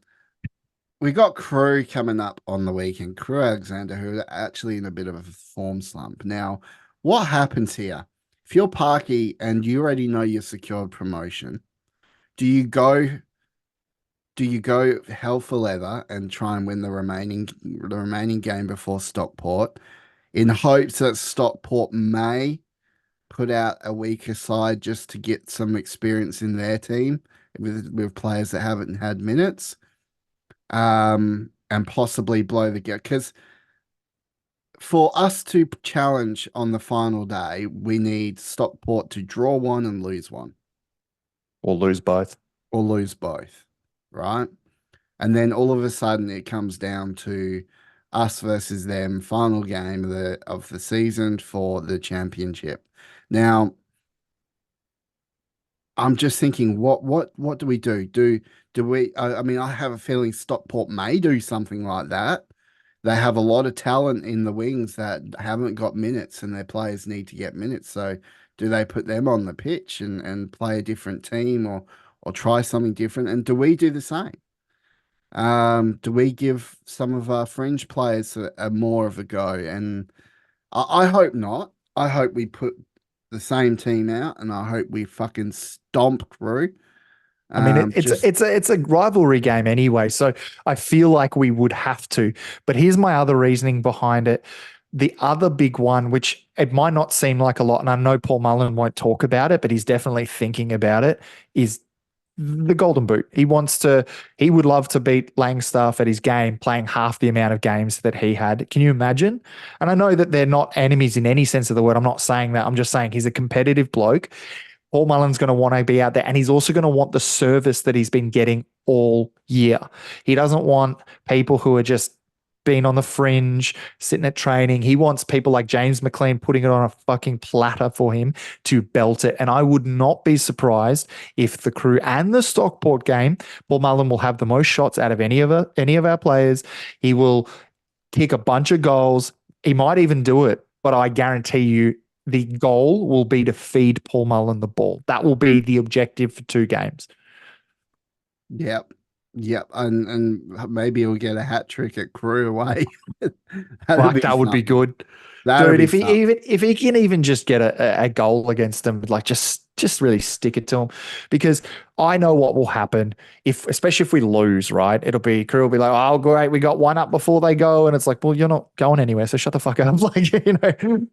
we got Crew coming up on the weekend. Crew Alexander, who are actually in a bit of a form slump. Now, what happens here? If you're Parky and you already know you're secured promotion, do you go hell for leather and try and win the remaining game before Stockport, in hopes that Stockport may put out a weaker side just to get some experience in their team with players that haven't had minutes, and possibly blow the gate? Because for us to challenge on the final day, we need Stockport to draw one and lose one, Or lose both. or lose both, right? And then all of a sudden it comes down to us versus them, final game of the season for the championship. Now, I'm just thinking, what do we do? Do we? I mean, I have a feeling Stockport may do something like that. They have a lot of talent in the wings that haven't got minutes, and their players need to get minutes. So, do they put them on the pitch and play a different team, or try something different? And do we do the same? Do we give some of our fringe players a more of a go? And I hope not. I hope we put the same team out, and I hope we fucking stomp Crew. I mean, Just it's a rivalry game anyway, so I feel like we would have to. But here's my other reasoning behind it. The other big one, which it might not seem like a lot, and I know Paul Mullen won't talk about it, but he's definitely thinking about it, is the Golden Boot. He would love to beat Langstaff at his game, playing half the amount of games that he had. Can you imagine? And I know that they're not enemies in any sense of the word. I'm not saying that. I'm just saying he's a competitive bloke. Paul Mullen's going to want to be out there, and he's also going to want the service that he's been getting all year. He doesn't want people who are just being on the fringe, sitting at training. He wants people like James McLean putting it on a fucking platter for him to belt it. And I would not be surprised if the Crew and the Stockport game, Paul Mullen will have the most shots out of any of our players. He will kick a bunch of goals. He might even do it, but I guarantee you the goal will be to feed Paul Mullen the ball. That will be the objective for 2 games. Yep. Yep. And maybe he'll get a hat trick at Crew away. That would be good. That'd Dude, be if he can even just get a goal against them, like just really stick it to him, because I know what will happen especially if we lose, right? Crew will be like, oh great, we got one up before they go, and it's like, well, you're not going anywhere, so shut the fuck up, like, you know.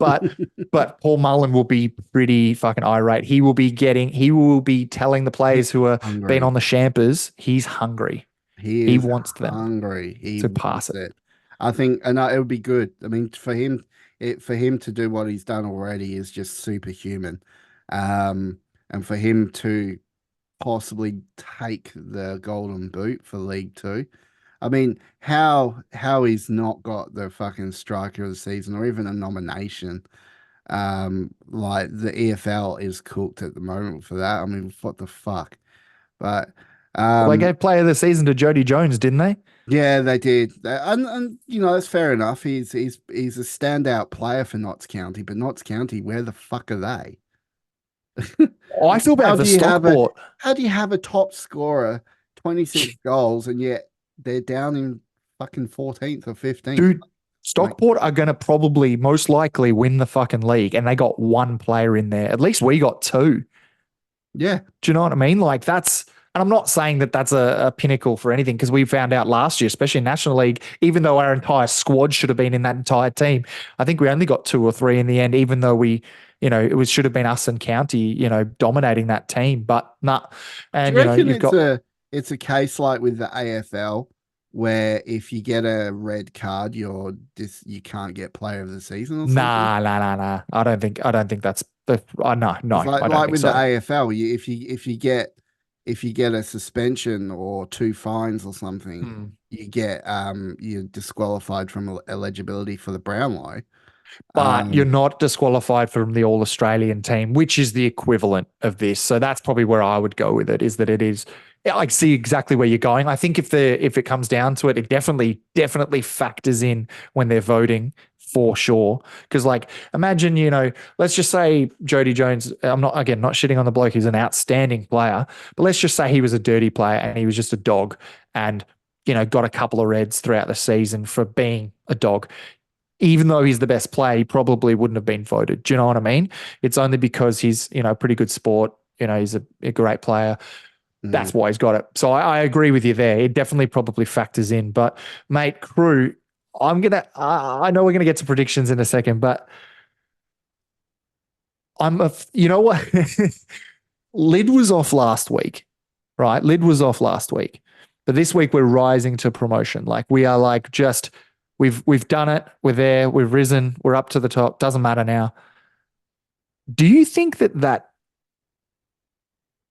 But Paul Mullen will be pretty fucking irate. He will be telling the players who are hungry. being on the shampers, he's hungry. He wants them hungry. He to wants pass it. I think, and it would be good. I mean, for him to do what he's done already is just superhuman. And for him to possibly take the Golden Boot for League Two, I mean, how he's not got the fucking striker of the season or even a nomination. Like the EFL is cooked at the moment for that. I mean, what the fuck? But Well, they gave player of the season to Jody Jones, didn't they? yeah, they did. And you know, it's fair enough. He's a standout player for Notts County, but Notts County, where the fuck are they? I feel bad for Stockport. How do you have a top scorer, 26 goals, and yet they're down in fucking 14th or 15th? Dude, Stockport are going to probably most likely win the fucking league, and they got 1 player in there. At least we got 2. Yeah. Do you know what I mean? Like and I'm not saying that that's a pinnacle for anything, because we found out last year, especially in National League, even though our entire squad should have been in that entire team, I think we only got 2 or 3 in the end, even though should have been us and County, dominating that team. But nah. And do you reckon it's a case like with the AFL where if you get a red card, you can't get player of the season or something? Nah. I don't think that's no. I don't like with so. the AFL, if you get a suspension or 2 fines or something, you're disqualified from eligibility for the Brownlow. But you're not disqualified from the All-Australian team, which is the equivalent of this. So that's probably where I would go with it, is that it is. I see exactly where you're going. I think if it comes down to it, it definitely factors in when they're voting, for sure. Because like, imagine, let's just say Jody Jones, I'm not shitting on the bloke. He's an outstanding player, but let's just say he was a dirty player and he was just a dog and, got a couple of reds throughout the season for being a dog. Even though he's the best player, he probably wouldn't have been voted. Do you know what I mean? It's only because he's, pretty good sport. He's a great player. That's why he's got it. So I agree with you there. It definitely probably factors in. But mate, Crew, I know we're going to get to predictions in a second, but you know what? Lid was off last week, right? Lid was off last week. But this week we're rising to promotion. Like we are like just... We've done it. We're there. We've risen. We're up to the top. Doesn't matter now. Do you think that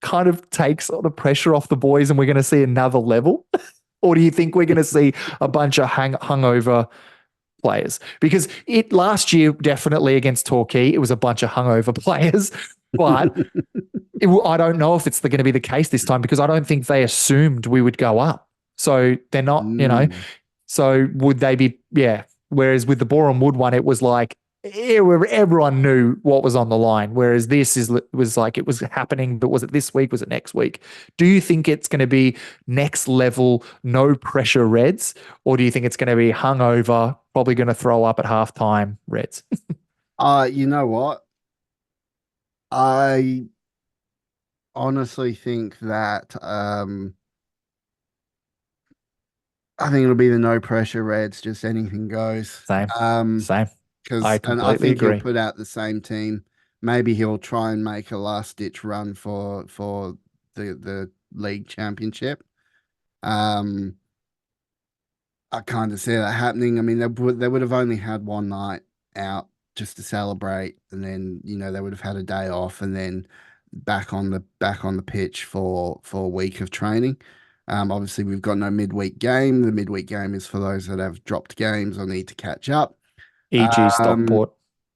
kind of takes all the pressure off the boys and we're going to see another level? Or do you think we're going to see a bunch of hungover players? Because last year, definitely against Torquay, it was a bunch of hungover players. But I don't know if it's going to be the case this time, because I don't think they assumed we would go up. So they're not, So would they be, yeah. Whereas with the Boreham Wood one, it was like where everyone knew what was on the line. Whereas was like, it was happening, but was it this week? Was it next week? Do you think it's going to be next level, no pressure Reds, or do you think it's going to be hungover, probably going to throw up at halftime Reds? You know what? I honestly think that I think it'll be the no pressure Reds, just anything goes. Same, same. I And I completely think he'll agree. put out the same team. Maybe he'll try and make a last ditch run for the league championship. Um, I kind of see that happening. I mean, they would have only had one night out just to celebrate, and then they would have had a day off, and then back on the pitch for a week of training. Obviously, we've got no midweek game. The midweek game is for those that have dropped games or need to catch up. E.g. Um, Stockport.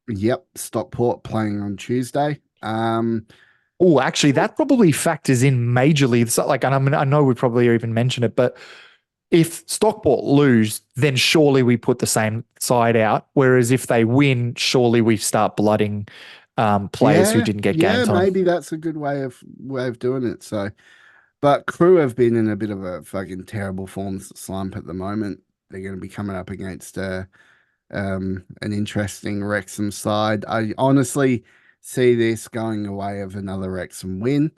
yep, Stockport playing on Tuesday. Oh, actually, that probably factors in majorly. So, like, and I mean, I know we probably even mentioned it, but if Stockport lose, then surely we put the same side out. Whereas if they win, surely we start blooding players who didn't get game time. Maybe that's a good way of doing it. So, but Crew have been in a bit of a fucking terrible form slump at the moment. They're going to be coming up against an interesting Wrexham side. I honestly see this going away of another Wrexham win.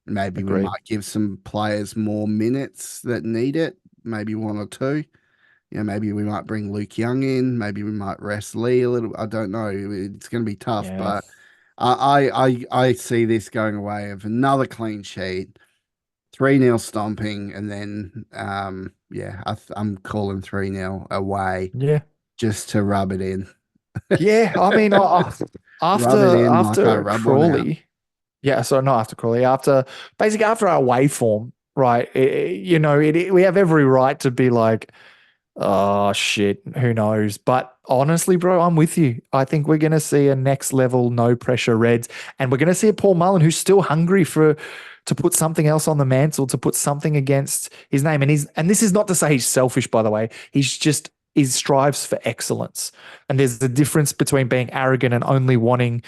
Maybe we Agreed. might give some players more minutes that need it, maybe one or two. Maybe we might bring Luke Young in. Maybe we might rest Lee a little. I don't know. It's going to be tough, Yeah. but I see this going away of another clean sheet, 3-0 stomping, and then I'm calling 3-0 away Yeah. just to rub it in. Yeah. I mean, Rub it in like I after rub one out. Crawley, yeah. So not after Crawley, basically after our waveform, right? We have every right to be like, oh shit, who knows? But honestly, bro, I'm with you. I think we're going to see a next level, no pressure Reds, and we're going to see a Paul Mullen who's still hungry to put something else on the mantle, to put something against his name. And this is not to say he's selfish, by the way. He strives for excellence, and there's the difference between being arrogant and only wanting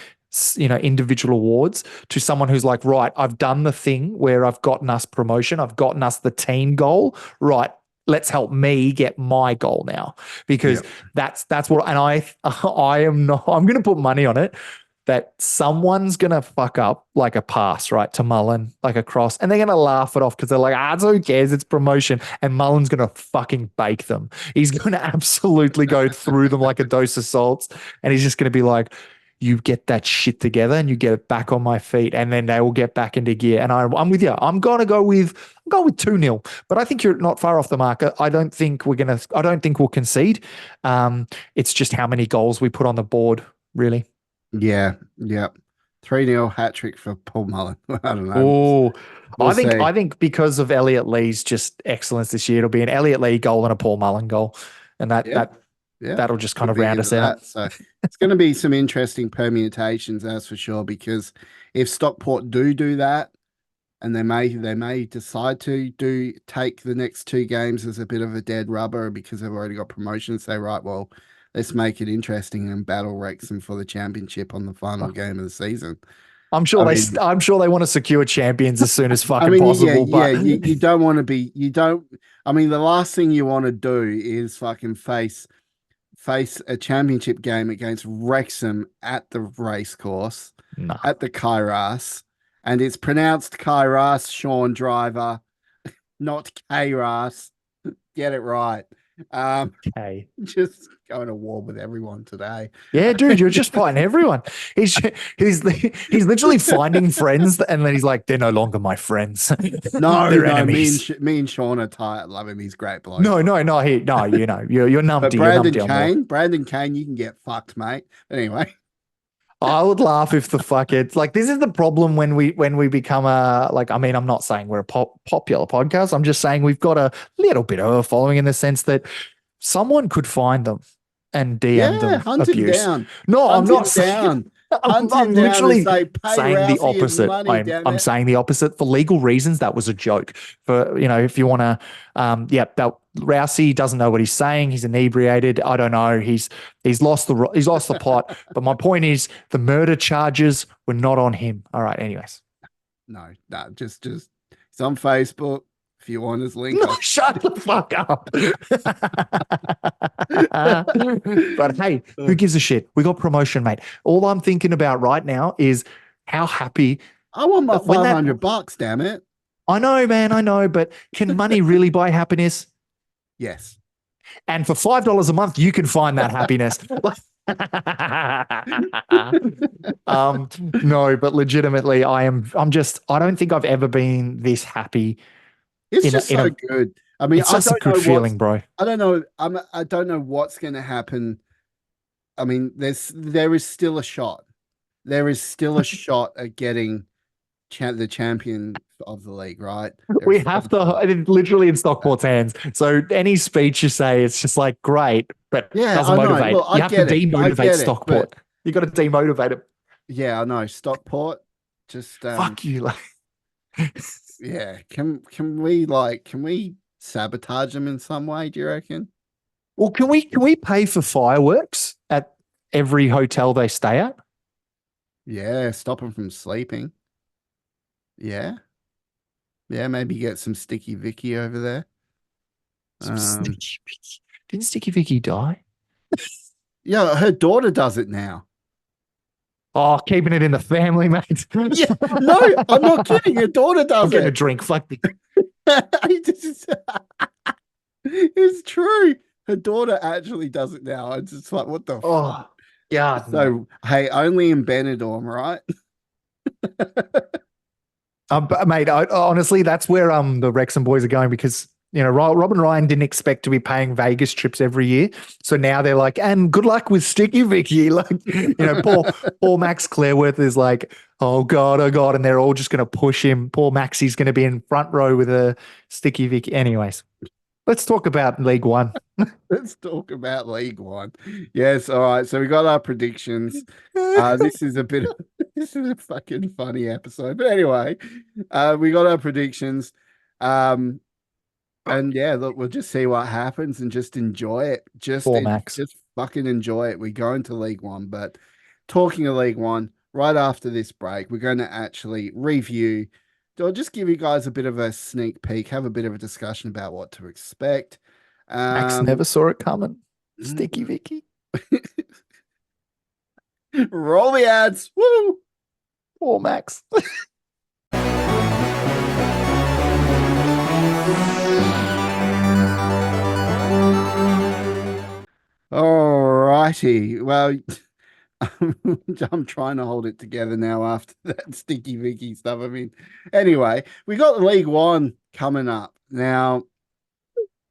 individual awards to someone who's like, right, I've done the thing where I've gotten us promotion, I've gotten us the team goal, right? Let's help me get my goal now, because that's what. And I'm going to put money on it that someone's going to fuck up like a pass, right, to Mullen, like a cross, and they're going to laugh it off because they're like, it's who cares? It's promotion. And Mullen's going to fucking bake them. He's going to absolutely go through them like a dose of salts. And he's just going to be like, you get that shit together and you get it back on my feet, and then they will get back into gear. And I'm with you. I'm going to go with 2-0, but I think you're not far off the mark. I don't think we'll concede. It's just how many goals we put on the board, really. Yeah. 3-0 hat trick for Paul Mullen. I don't know. Oh, We'll I think because of Elliot Lee's just excellence this year, it'll be an Elliot Lee goal and a Paul Mullen goal, and that'll just kind of round us out. So it's going to be some interesting permutations, that's for sure. Because if Stockport do that, and they may decide to take the next two games as a bit of a dead rubber because they've already got promotion, say, right, well, let's make it interesting and battle Wrexham for the championship on the final game of the season. I'm sure they want to secure champions as soon as fucking possible. You don't want to be. I mean, the last thing you want to do is fucking face a championship game against Wrexham at the racecourse, at the Kairos, and it's pronounced Kairos, Sean Driver, not Kairos. Get it right. Okay. Just going to war with everyone today. Yeah, dude, you're just fighting everyone. He's literally finding friends, and then he's like, they're no longer my friends. No, they're enemies. Me and Sean are tight. Love him. He's great bloke. No, you're numpty. But Brandon Kane, you can get fucked, mate. Anyway. I would laugh if this is the problem when we become I'm not saying we're a popular podcast. I'm just saying we've got a little bit of a following in the sense that someone could find them and DM them hunt abuse. Him down. No, hunt I'm not saying. I'm literally saying the opposite. I'm saying the opposite for legal reasons. That was a joke. For if you want to, Rousey doesn't know what he's saying. He's inebriated. I don't know. He's lost the plot. But my point is, the murder charges were not on him. All right. Anyways, No, just it's on Facebook. If you want his link, no, shut the fuck up. But hey, who gives a shit? We got promotion, mate. All I'm thinking about right now is how happy. I want my $500. Damn it! I know, man. I know, but can money really buy happiness? Yes. And for $5 a month, you can find that happiness. No, but legitimately, I don't think I've ever been this happy. It's just so good. I mean, it's just a good feeling, bro. I don't know. I don't know what's going to happen. I mean, there is still a shot. There is still a shot at getting the champion of the league, right? We have to, literally in Stockport's hands. So any speech you say, it's just like, great, but doesn't motivate. Look, you have to demotivate Stockport. You got to demotivate him. Yeah, I know. Stockport, just fuck you. Yeah, can we sabotage them in some way? Do you reckon? Well, can we pay for fireworks at every hotel they stay at? Yeah, stop them from sleeping. Yeah, maybe get some Sticky Vicky over there. Didn't Sticky Vicky die? Yeah, her daughter does it now. Oh, keeping it in the family, mate. Yeah, no, I'm not kidding. Her daughter does I'm getting a drink. Fuck me. It's true. Her daughter actually does it now. It's just like, what the fuck? God. So, hey, only in Benidorm, right? Mate, honestly, that's where the Wrexham boys are going because, Rob and Ryan didn't expect to be paying Vegas trips every year. So now they're like, and good luck with Sticky Vicky. Like, poor Max Clareworth is like, oh God. And they're all just going to push him. Poor Maxie's going to be in front row with a Sticky Vicky. Anyways, let's talk about League One. Let's talk about League One. Yes. All right. So we got our predictions. This is a fucking funny episode. But anyway, we got our predictions. And yeah, look, we'll just see what happens and just enjoy it. Just fucking enjoy it. We go into League One, but talking of League One, right after this break, we're going to actually review. I'll just give you guys a bit of a sneak peek, have a bit of a discussion about what to expect. Max never saw it coming. Sticky Vicky. Roll the ads. Woo! Poor Max. All righty. Well, I'm trying to hold it together now after that Sticky Vicky stuff. I mean, anyway, we got League One coming up now.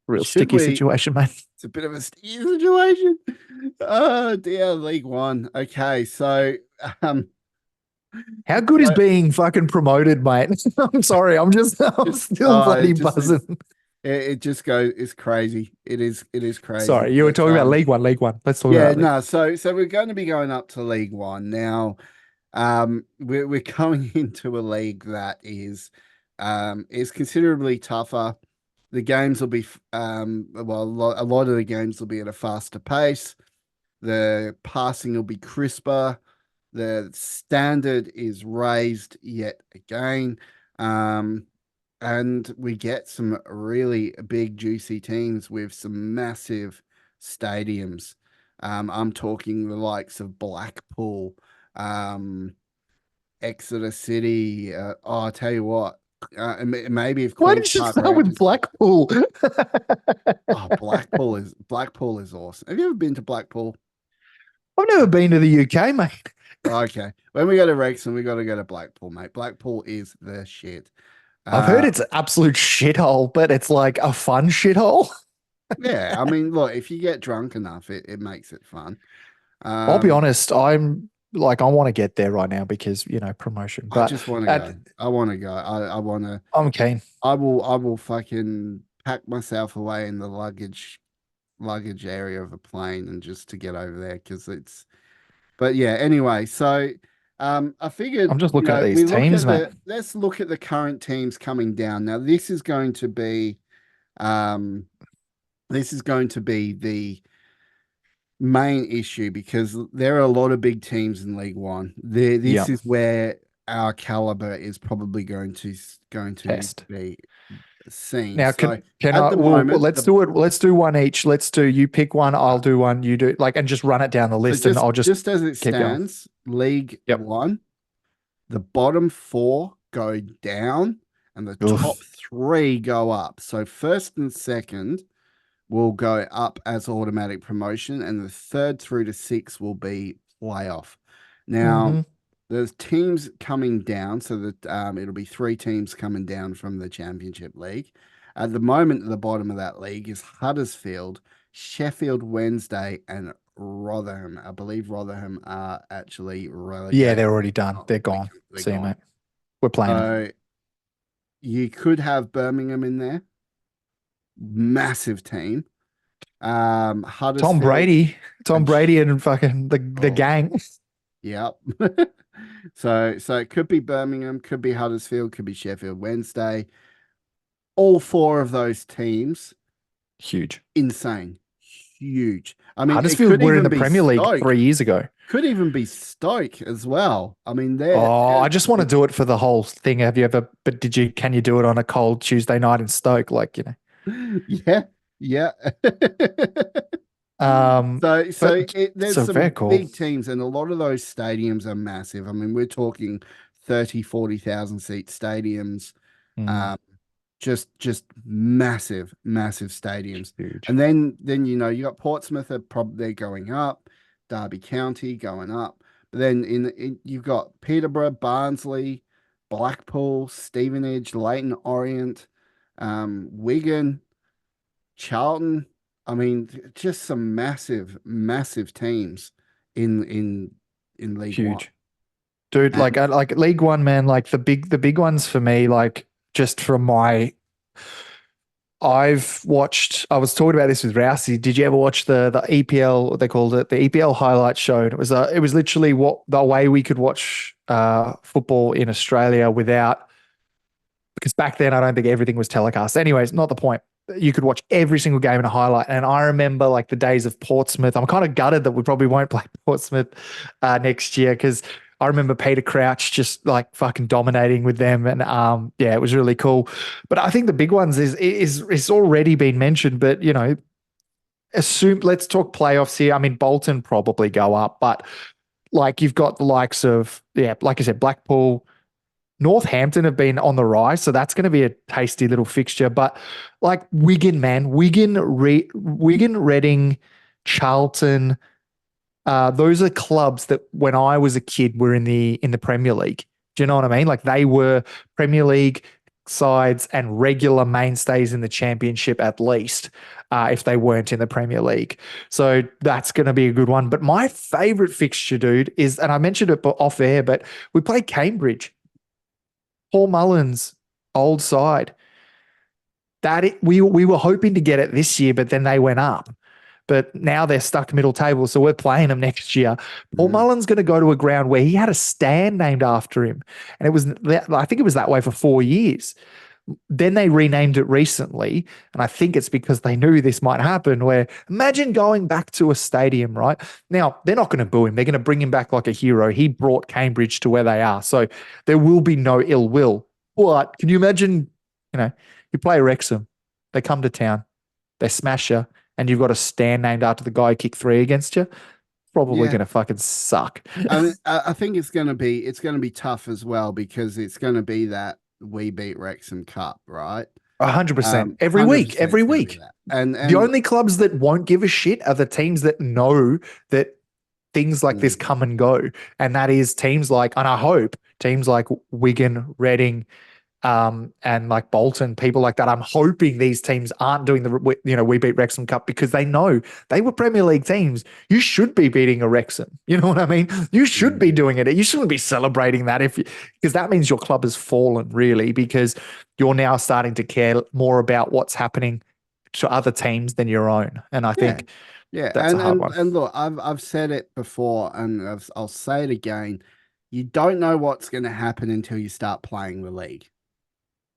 Real sticky situation, mate. It's a bit of a sticky situation. Oh dear, League One. Okay, so how good is being fucking promoted, mate? I'm sorry, I'm still bloody buzzing. It just goes. It's crazy. It is crazy. Sorry, you were talking about League One. Let's talk about. Yeah, no. So we're going to be going up to League One now. We're going into a league that is considerably tougher. The games will be a lot of the games will be at a faster pace. The passing will be crisper. The standard is raised yet again. And we get some really big, juicy teams with some massive stadiums. I'm talking the likes of Blackpool, Exeter City. I'll tell you what, maybe if why did you start with Blackpool? Blackpool is awesome. Have you ever been to Blackpool? I've never been to the UK, mate. Okay, when we go to Wrexham, we got to go to Blackpool, mate. Blackpool is the shit. I've heard it's an absolute shithole, but it's like a fun shithole. Yeah, I mean, look, if you get drunk enough, it makes it fun. I'll be honest, I'm like, I want to get there right now because, promotion. But I just want to go. I want to go. I want to. I'm keen. I will fucking pack myself away in the luggage area of a plane and just to get over there because it's. But yeah, anyway, so I figured I'm just looking at these teams, mate. Let's look at the current teams coming down. Now, this is going to be this is going to be the main issue because there are a lot of big teams in League One. This Yeah. is where our caliber is probably going to Test. be seen. Now, So can at I? the Well, moment, let's do it. Let's do one each. Let's do. You pick one. I'll do one. You do like, and just run it down the so list, and I'll just just as it keep going. stands, League Yep. One, the bottom four go down and the top Oof. three go up. So first and second will go up as automatic promotion, and the third through to six will be playoff. Now, Mm-hmm. there's teams coming down, so that it'll be three teams coming down from the Championship League. At the moment, at the bottom of that league is Huddersfield, Sheffield Wednesday, and Rotherham. I believe Rotherham are actually Yeah, relegated. they're already done. Oh, They're gone. they're See you, gone. mate. We're playing them. So you could have Birmingham in there, massive team. Tom Huddersfield Brady. Tom and Brady and fucking the oh, gang. yep. So it could be Birmingham, could be Huddersfield, could be Sheffield Wednesday. All four of those teams, Huge. insane, huge. I mean, it Huddersfield could were in even the be Premier League Stoke. 3 years ago. Could even be Stoke as well. I mean, they're Oh, I just want to it, do it for the whole thing. Have you ever? But can you do it on a cold Tuesday night in Stoke? Like, yeah, yeah. Um, but There's so very some cool. big teams, and a lot of those stadiums are massive. I mean, we're talking 40,000 seat stadiums. Mm, Um, just massive, massive stadiums. huge. And then you got Portsmouth are probably they're going up, Derby County going up. But then you've got Peterborough, Barnsley, Blackpool, Stevenage, Leighton Orient, Wigan, Charlton. I mean, just some massive, massive teams in League One. Huge. Dude, And like League One, man, like the big ones for me, like just from my I've watched. I was talking about this with Rousey. Did you ever watch the EPL? What they called it, the EPL highlight show? And it was literally what the way we could watch football in Australia without, because back then I don't think everything was telecast. Anyways, not the point. You could watch every single game in a highlight. And I remember like the days of Portsmouth. I'm kind of gutted that we probably won't play Portsmouth next year, because I remember Peter Crouch just like fucking dominating with them. And yeah, it was really cool. But I think the big ones is already been mentioned, but let's talk playoffs here. I mean, Bolton probably go up, but like you've got the likes of, yeah, like I said, Blackpool, Northampton have been on the rise, so that's going to be a tasty little fixture. But like Wigan, man, Wigan, Reading, Charlton, those are clubs that when I was a kid were in the Premier League. Do you know what I mean? Like they were Premier League sides and regular mainstays in the Championship at least, if they weren't in the Premier League. So that's going to be a good one. But my favorite fixture, dude, is, and I mentioned it off air, but we play Cambridge. Paul Mullins' old side. We were hoping to get it this year, but then they went up. But now they're stuck middle table, so we're playing them next year. Paul mm, Mullins going to go to a ground where he had a stand named after him, and I think it was that way for 4 years. Then they renamed it recently, and I think it's because they knew this might happen. Where imagine going back to a stadium, right? Now they're not going to boo him; they're going to bring him back like a hero. He brought Cambridge to where they are, so there will be no ill will. But can you imagine? You play Wrexham, they come to town, they smash you, and you've got a stand named after the guy who kicked three against you. Probably yeah, going to fucking suck. I mean, I think it's gonna be tough as well because it's gonna be that we beat Wrexham Cup, right? 100% every week, 100% every it's gonna be week. that. The And only clubs that won't give a shit are the teams that know that things like this mm, come and go. And that is teams like, and I hope teams like Wigan, Reading, and like Bolton, people like that. I'm hoping these teams aren't doing we beat Wrexham Cup, because they know they were Premier League teams. You should be beating a Wrexham. You know what I mean? You should be mm, doing it. You shouldn't be celebrating that because that means your club has fallen, really, because you're now starting to care more about what's happening to other teams than your own. And I yeah, think yeah, that's a hard one. and look, I've said it before, and I'll say it again. You don't know what's going to happen until you start playing the league.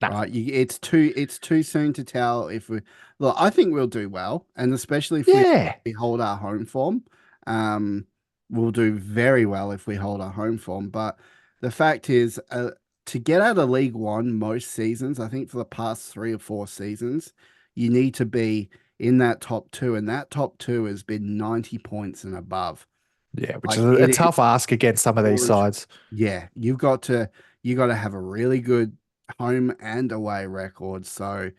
Nah. right? It's too soon to tell if we look. I think we'll do well, and especially if Yeah. we hold our home form, um, we'll do very well if we hold our home form. But the fact is, to get out of League One most seasons, I think for the past 3 or 4 seasons, you need to be in that top two, and that top two has been 90 points and above. Yeah, which is Like a it is tough ask against some of these sides. yeah, you got to have a really good home and away record. So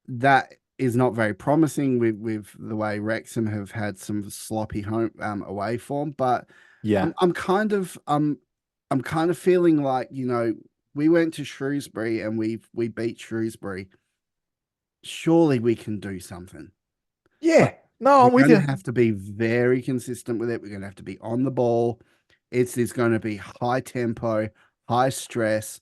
that is not very promising with the way Wrexham have had some sloppy home away form. But Yeah. I'm kind of feeling like, we went to Shrewsbury and we beat Shrewsbury. Surely we can do something. Like Yeah. No, we're I'm with going to you. have to be very consistent with it. We're going to have to be on the ball. It's going to be high tempo, high stress,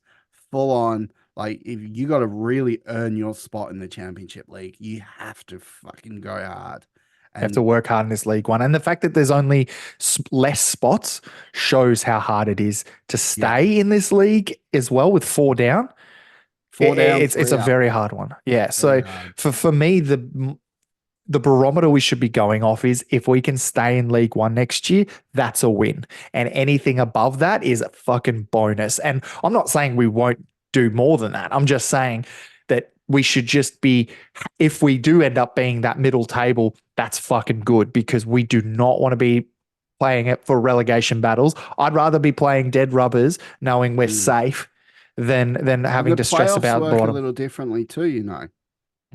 full on. Like if you got to really earn your spot in the Championship League, you have to fucking go hard. You have to And work hard in this League One. And the fact that there's only less spots shows how hard it is to yeah, stay in this league as well with four down. four down, It's three a up. very hard one. Yeah. Very So hard. for me, the barometer we should be going off is if we can stay in League One next year, that's a win. And anything above that is a fucking bonus. And I'm not saying we won't do more than that. I'm just saying that we should just be, if we do end up being that middle table, that's fucking good because we do not want to be playing it for relegation battles. I'd rather be playing dead rubbers knowing we're Mm. safe than And having the to stress playoffs about the work a bottom. little differently too. So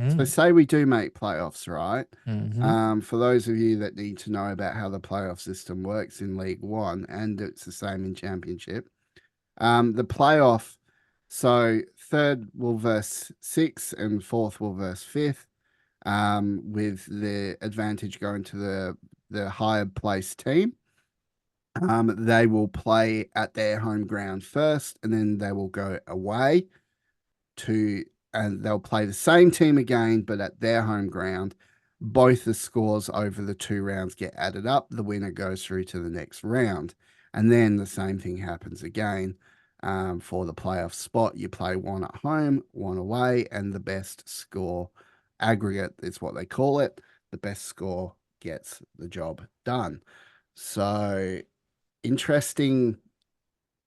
Mm. say we do make playoffs, right? Hmm. For those of you that need to know about how the playoff system works in League One, and it's the same in Championship, the playoff, so third will verse sixth and fourth will verse fifth, with the advantage going to the higher placed team. They will play at their home ground first, and then they will go away to and they'll play the same team again, but at their home ground. Both the scores over the 2 rounds get added up. The winner goes through to the next round. And then the same thing happens again for the playoff spot. You play one at home, one away, and the best score aggregate is what they call it. The best score gets the job done. So interesting,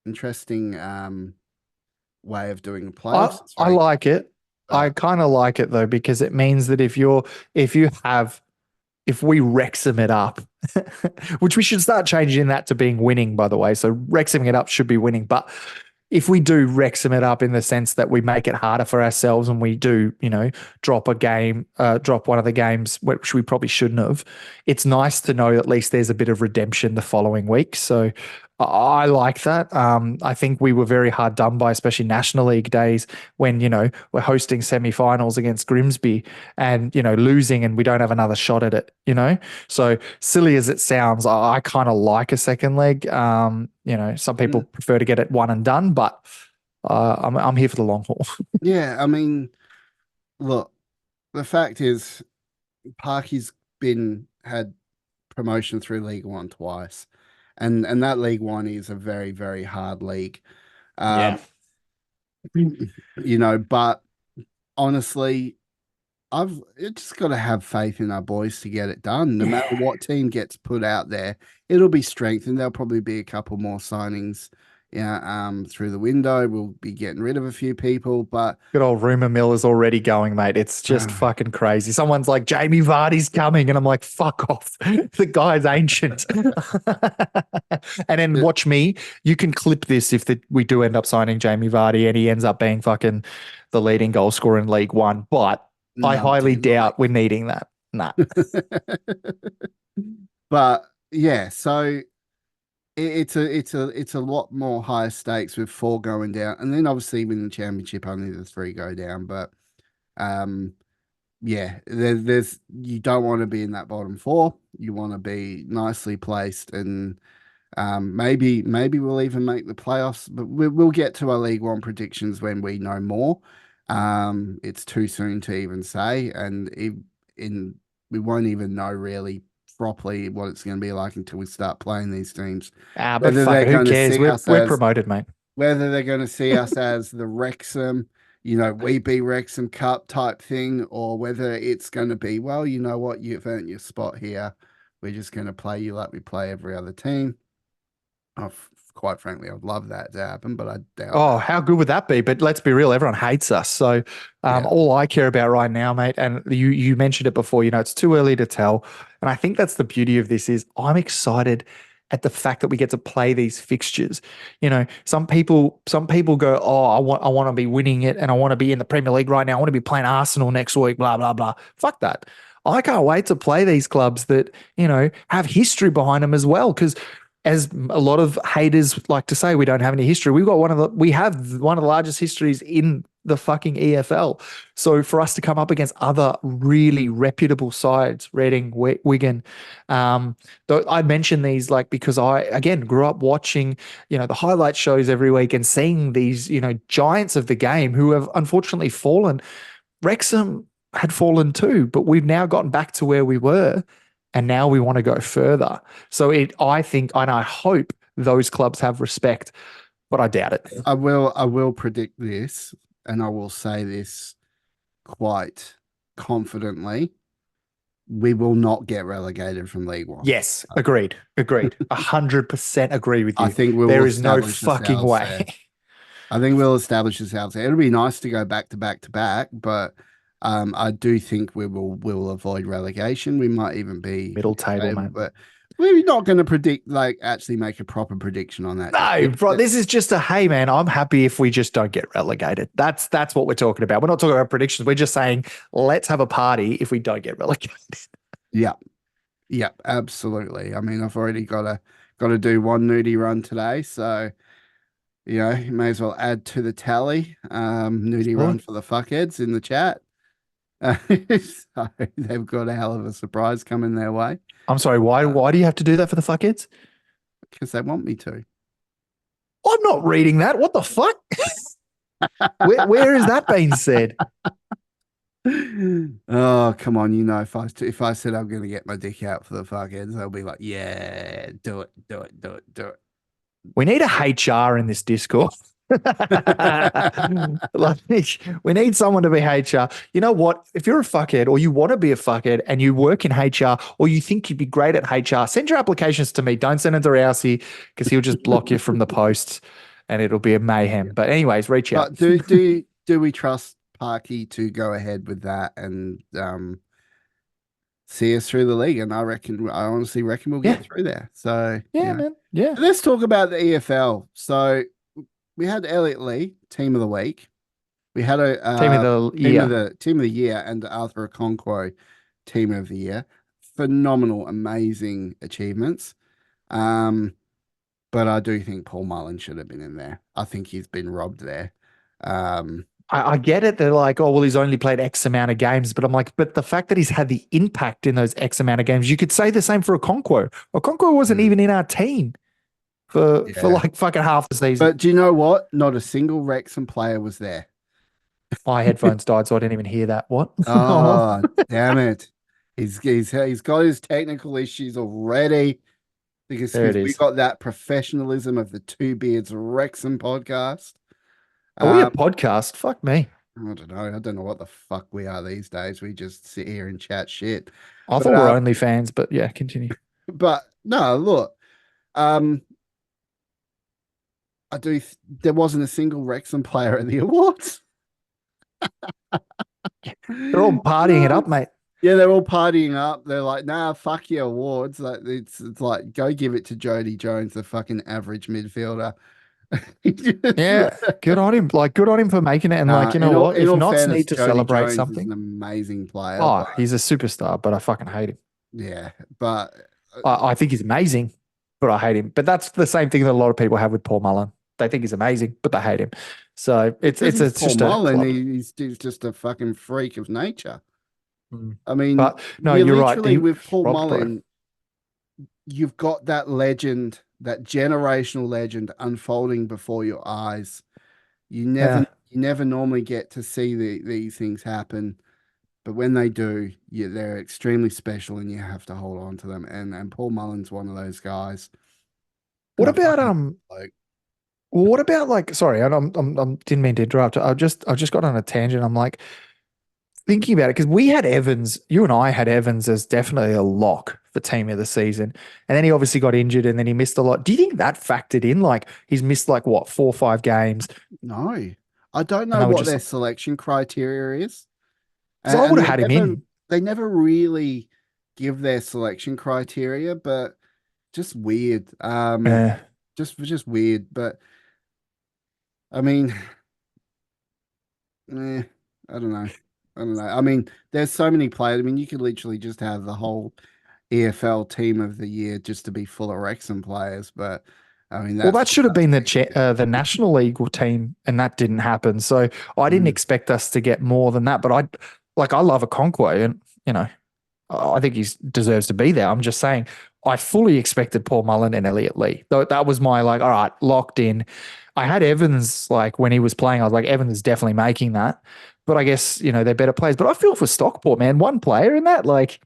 interesting way of doing the playoffs. It's I very like it. I but kind of like it though because it means that if you have if we Wrexham it up, which we should start changing that to being winning, by the way. So Wrexham it up should be winning, but if we do Wrexham it up in the sense that we make it harder for ourselves and we do, drop a game, drop one of the games, which we probably shouldn't have, it's nice to know at least there's a bit of redemption the following week. So I like that. I think we were very hard done by, especially National League days when, we're hosting semi-finals against Grimsby and, losing and we don't have another shot at it. So silly as it sounds, I kind of like a second leg. Some people mm, prefer to get it one and done, but I'm here for the long haul. yeah, I mean, look, the fact is Parky's been had promotion through League One twice. And that League One is a very, very hard league. Yeah. Um, but honestly, I've just got to have faith in our boys to get it done. No matter Yeah. what team gets put out there, it'll be strengthened. There'll probably be a couple more signings, yeah, through the window. We'll be getting rid of a few people, but Good old rumor mill is already going, mate. It's just uh, fucking crazy. Someone's like, Jamie Vardy's coming. And I'm like, fuck off. The guy's ancient. And then it, watch me. You can clip this if we do end up signing Jamie Vardy and he ends up being fucking the leading goal scorer in League One. But I numpty highly in the doubt we're needing that. Nah. but yeah, so it's a lot more higher stakes with four going down, and then obviously win the championship, only the three go down. But um, yeah, there's you don't want to be in that bottom four. You want to be nicely placed, and maybe we'll even make the playoffs. But we'll get to our League One predictions when we know more. It's too soon to even say, and we won't even know really properly what it's going to be like until we start playing these teams. But Whether fuck they're it. Who going to cares? see We're us we're as promoted, mate. whether they're going to see us as the Wrexham, we be Wrexham Cup type thing, or whether it's going to be, well, you know what, you've earned your spot here. We're just going to play you like we play every other team. Quite frankly, I would love that to happen, but I doubt Oh, that. how good would that be? But let's be real, everyone hates us. So Yeah. all I care about right now, mate, and you mentioned it before, it's too early to tell. And I think that's the beauty of this is I'm excited at the fact that we get to play these fixtures. Some people go, oh, I want to be winning it and I want to be in the Premier League right now. I want to be playing Arsenal next week, blah, blah, blah. Fuck that. I can't wait to play these clubs that, have history behind them as well. Because as a lot of haters like to say, we don't have any history. We have one of the largest histories in the fucking EFL. So for us to come up against other really reputable sides, Reading, Wigan, though I mention these because I again grew up watching, the highlight shows every week and seeing these, giants of the game who have unfortunately fallen. Wrexham had fallen too, but we've now gotten back to where we were and now we want to go further. So I think, and I hope those clubs have respect, but I doubt it. I will predict this, and I will say this quite confidently. We will not get relegated from League One. Yes, agreed. 100% agree with you. I think there is no fucking way. There. I think we'll establish ourselves there. It'll be nice to go back to back to back, but I do think we'll avoid relegation. We might even be middle table, man. But we're not going to predict, actually make a proper prediction on that. No, bro, this is just hey, man, I'm happy if we just don't get relegated. That's what we're talking about. We're not talking about predictions. We're just saying, let's have a party if we don't get relegated. Yeah. Yeah, absolutely. I mean, I've already got to do one nudie run today. So, you may as well add to the tally. Nudie run for the fuckheads in the chat. So they've got a hell of a surprise coming their way. I'm sorry, why do you have to do that for the fuckheads? Because they want me to. I'm not reading that. What the fuck? where is that being said? Oh, come on. If I said I'm going to get my dick out for the fuckheads, they'll be like, yeah, do it. We need a HR in this Discord. We need someone to be HR. You know what? If you're a fuckhead or you want to be a fuckhead and you work in HR or you think you'd be great at HR, send your applications to me. Don't send them to Rousey because he'll just block you from the posts and it'll be a mayhem. But anyways, reach out. But do we trust Parky to go ahead with that and see us through the league? And I honestly reckon we'll get through there. So man. Yeah. Let's talk about the EFL. So we had Elliot Lee, team of the week. We had a team of the year and Arthur Okonkwo, team of the year. Phenomenal, amazing achievements. But I do think Paul Mullen should have been in there. I think he's been robbed there. I get it. They're like, oh, well, he's only played X amount of games. But I'm like, but the fact that he's had the impact in those X amount of games, you could say the same for Okonkwo. Okonkwo wasn't even in our team for like fucking half the season. But do you know what? Not a single Wrexham player was there. My headphones died, so I didn't even hear that. What? Oh, damn it. He's got his technical issues already. Because we got that professionalism of the Two Beards Wrexham podcast. Are we a podcast? Fuck me. I don't know. I don't know what the fuck we are these days. We just sit here and chat shit. I thought we're only fans, but yeah, continue. But no, look. There wasn't a single Wrexham player at the awards. They're all partying it up, mate. Yeah, they're all partying up. They're like, nah, fuck your awards. Like it's like, go give it to Jody Jones, the fucking average midfielder. Yeah, good on him. Like, good on him for making it. And what? If Knots need to celebrate Jones something, is an amazing player. Oh, he's a superstar, but I fucking hate him. Yeah, but I think he's amazing, but I hate him. But that's the same thing that a lot of people have with Paul Mullen. They think he's amazing, but they hate him. So it's just Paul Mullen. He's just a fucking freak of nature. I mean, but no, you're right. With Paul Mullen, you've got that legend, that generational legend unfolding before your eyes. You never normally get to see these things happen, but when they do, they're extremely special, and you have to hold on to them. And Paul Mullen's one of those guys. What Well, what about like? Sorry, didn't mean to interrupt. I just got on a tangent. I'm like thinking about it because we had Evans. You and I had Evans as definitely a lock for team of the season, and then he obviously got injured, and then he missed a lot. Do you think that factored in? Like he's missed like what 4 or 5 games, No, I don't and know they were what just their selection criteria is, because I would and have had him in. they never really give their selection criteria, but just weird. Uh, Just weird. But I mean, I don't know. I don't know. I mean, there's so many players. I mean, you could literally just have the whole EFL team of the year just to be full of Wrexham players. But I mean, well, that should have been that's the National League team, and that didn't happen. So I didn't Mm. expect us to get more than that. But I love a Conquo, and I think he deserves to be there. I'm just saying, I fully expected Paul Mullen and Elliot Lee. Though that was my like, all right, locked in. I had Evans like when he was playing. I was like, Evans is definitely making that. But I guess they're better players. But I feel for Stockport, man. One player in that, like,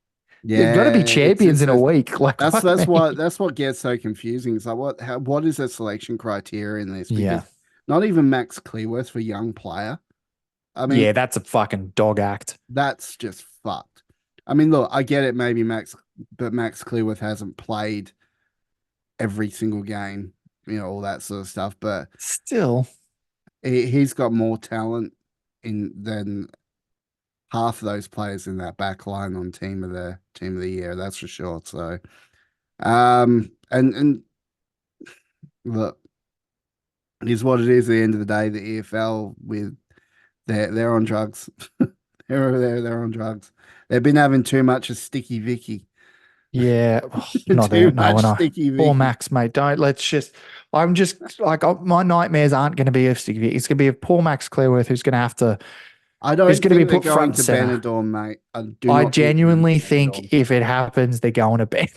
you've got to be Yeah, champions in a week. Like, that's what I mean? that's what gets so confusing. It's like what is the selection criteria in this? Yeah, Because not even Max Cleworth for young player. I mean, yeah, that's a fucking dog act. that's just fucked. I mean, look, I get it, maybe but Max Cleworth hasn't played every single game, all that sort of stuff. But Still, he's got more talent in than half of those players in that back line on team of the year. That's for sure. So, and look, is what it is. At the end of the day, the EFL with they're on drugs. They're on drugs. They've been having too much of Sticky Vicky. yeah, not Too there. No, much we're not. Sticky Or Vicky. Max, mate. Don't. Let's just. I'm just like my nightmares aren't going to be of Sticky. It's going to be of poor Max Clearworth, who's going to have to. I Who's don't going to be think they're put front going and to center. Benidorm, mate. I do I not think they're going to genuinely Benidorm. think if it happens, they're going to ban.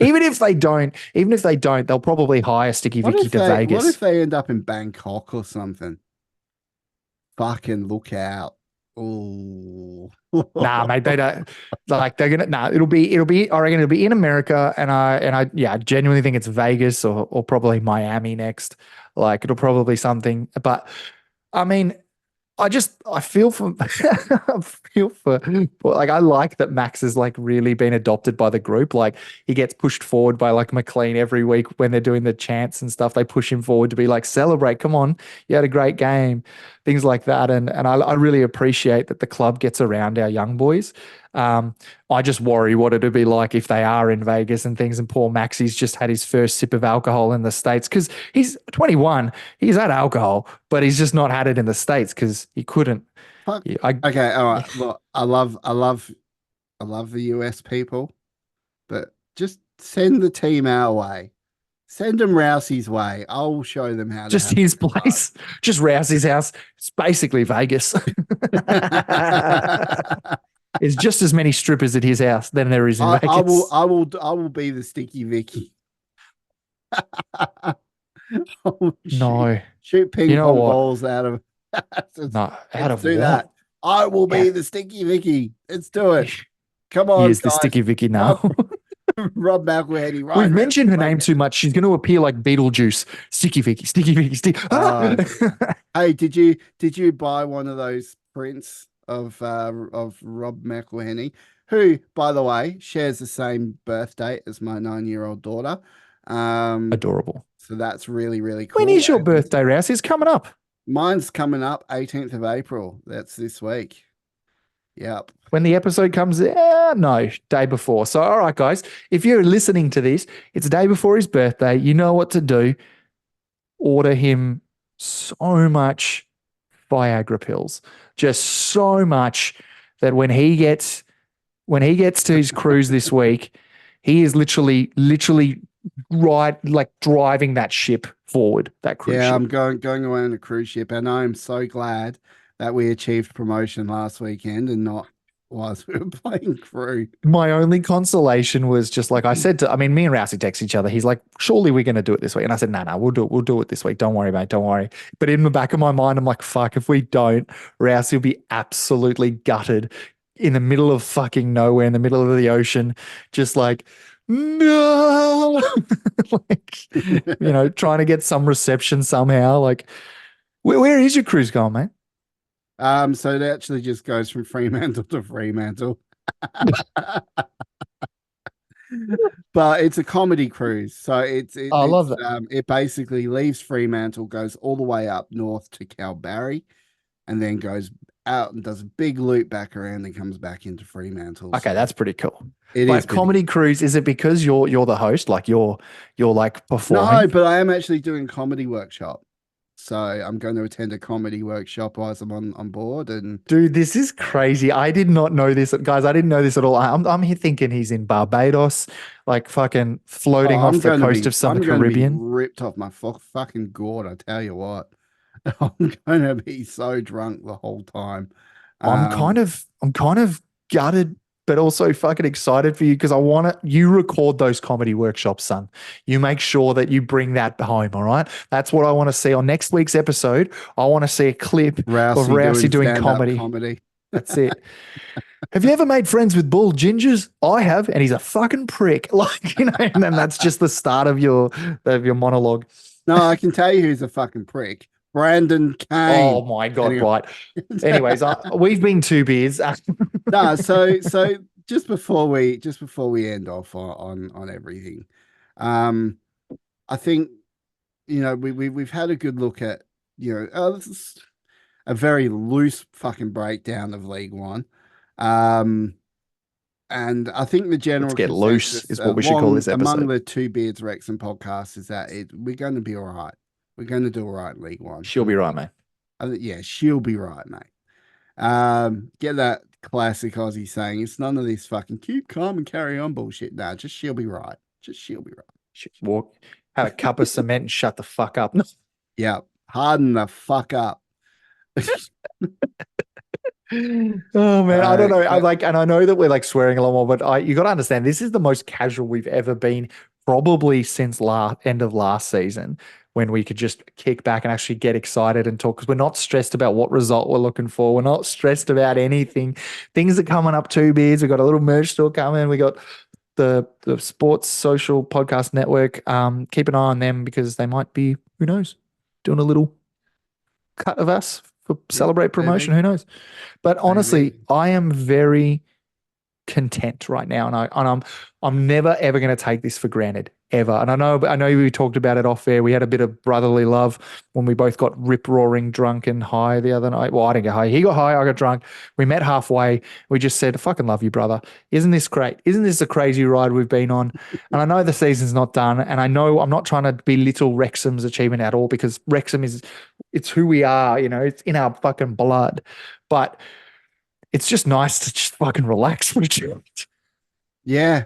Even if they don't, they'll probably hire Sticky Vicky to What if Vegas. they end up in Bangkok or something? Fucking look out. Oh. Nah, mate, they don't like they're gonna nah, it'll be I reckon it'll be in America and I yeah, I genuinely think it's Vegas or probably Miami next. Like it'll probably something. But I mean, I feel for I feel for like I like that Max has like really been adopted by the group. Like he gets pushed forward by like McLean every week when they're doing the chants and stuff. They push him forward to be like, celebrate, come on, you had a great game, things like that. And I really appreciate that the club gets around our young boys. Um, I just worry what it'd be like if they are in Vegas and things, and poor Maxie's just had his first sip of alcohol in the States because he's 21. He's had alcohol, but he's just not had it in the States because he couldn't. Fuck. Yeah, Okay, all yeah, right. Look, I love the US people, but just send the team our way. Send them Rousey's way. I'll show them how to just have his a good place, just Rousey's house. It's basically Vegas. time. There's just as many strippers at his house than there is in Vegas. I will be the Sticky Vicky. Oh, No, shoot you ping know pong what? balls out of. No, out Let's of do what? that. I will Yeah, be the Sticky Vicky. Let's do it. Come he on, is the guys. Sticky Vicky now. Rob, Rob McElhenney, We've right now. mentioned her Right name now. too much. She's going to appear like Beetlejuice. Sticky Vicky, Sticky Vicky, Sticky. Ah! Uh, hey, did you buy one of those prints of Rob McElhenney, who, by the way, shares the same birthday as my 9-year-old daughter? Um, Adorable. so that's really, really When cool. is your And birthday, Rouse? It's coming up. mine's coming up 18th of April. That's this week. Yep. When the episode comes, no, day before. So, all right, guys, if you're listening to this, it's the day before his birthday. You know what to do. Order him so much Viagra pills, just so much that when he gets to his cruise this week, he is literally right, like driving that ship forward, that cruise Yeah, ship. I'm going away on a cruise ship, and I'm so glad that we achieved promotion last weekend and not whilst we were playing crew. My only consolation was just like I said to, I mean, me and Rousey text each other. He's like, surely we're going to do it this week. And I said, no, no, we'll do it. We'll do it this week. Don't worry, mate. Don't worry. But in the back of my mind, I'm like, fuck, if we don't, Rousey will be absolutely gutted in the middle of fucking nowhere, in the middle of the ocean, just like no, like, trying to get some reception somehow. Like, where is your cruise going, mate? So it actually just goes from Fremantle to Fremantle. But it's a comedy cruise. So Oh, I love that. it basically leaves Fremantle, goes all the way up north to Kalbarri, and then goes out and does a big loop back around and comes back into Fremantle. Okay, So that's pretty cool. it is But pretty comedy good. cruise, is it because you're the host, like you're like No, performing? but I am actually doing comedy workshop. So I'm going to attend a comedy workshop whilst I'm on board. And Dude, this is crazy. I did not know this, guys. I didn't know this at all. I'm here thinking he's in Barbados, like fucking floating off the coast of some I'm going to be Caribbean. ripped off my fucking gourd. I tell you what, I'm going to be so drunk the whole time. Um, I'm kind of gutted, but also fucking excited for you because I want to. You record those comedy workshops, son. You make sure that you bring that home. All right, that's what I want to see on next week's episode. I want to see a clip of Rousey Rousey doing doing stand-up comedy. comedy. That's it. Have you ever made friends with Bull Gingers? I have, and he's a fucking prick. Like, and then that's just the start of your monologue. No, I can tell you who's a fucking prick. Brandon Oh Kane. my God, Anyway. right. Anyways, we've been two beers. No, so just before we end off on everything, um, I think we've had a good look at this is a very loose fucking breakdown of League One, um, and I think the Let's general get loose consensus is what we should call this among episode. the two Beards Wrexham podcasts is that we're going to be all right. We're going to do all right in League One. She'll be right, mate. Yeah, she'll be right, mate. Get that classic Aussie saying, it's none of this fucking keep calm and carry on bullshit. Nah, just she'll be right. Just she'll be Walk, have a cup of cement and shut the fuck up. Yeah. Harden the fuck up. Oh man, I don't know. I But like, and I know that we're like swearing a lot more, but you got to understand this is the most casual we've ever been, probably since end of last season, when we could just kick back and actually get excited and talk because we're not stressed about what result we're looking for. We're not stressed about anything. Things are coming up too big. We got a little merch store coming. We got the Sports Social Podcast Network. Keep an eye on them because they might be, who knows, doing a little cut of us for yeah, celebrate promotion. maybe, Who knows? But honestly, maybe. I am very content right now, and I'm never ever going to take this for granted ever. And I know we talked about it off air. We had a bit of brotherly love when we both got rip roaring drunk and high the other night. Well, I didn't get high. He got high. I got drunk. We met halfway. We just said, "I fucking love you, brother. Isn't this great? Isn't this a crazy ride we've been on?" And I know the season's not done, and I know I'm not trying to belittle Wrexham's achievement at all because Wrexham is it's who we are. It's in our fucking blood, but it's just nice to just fucking relax for a change. Yeah.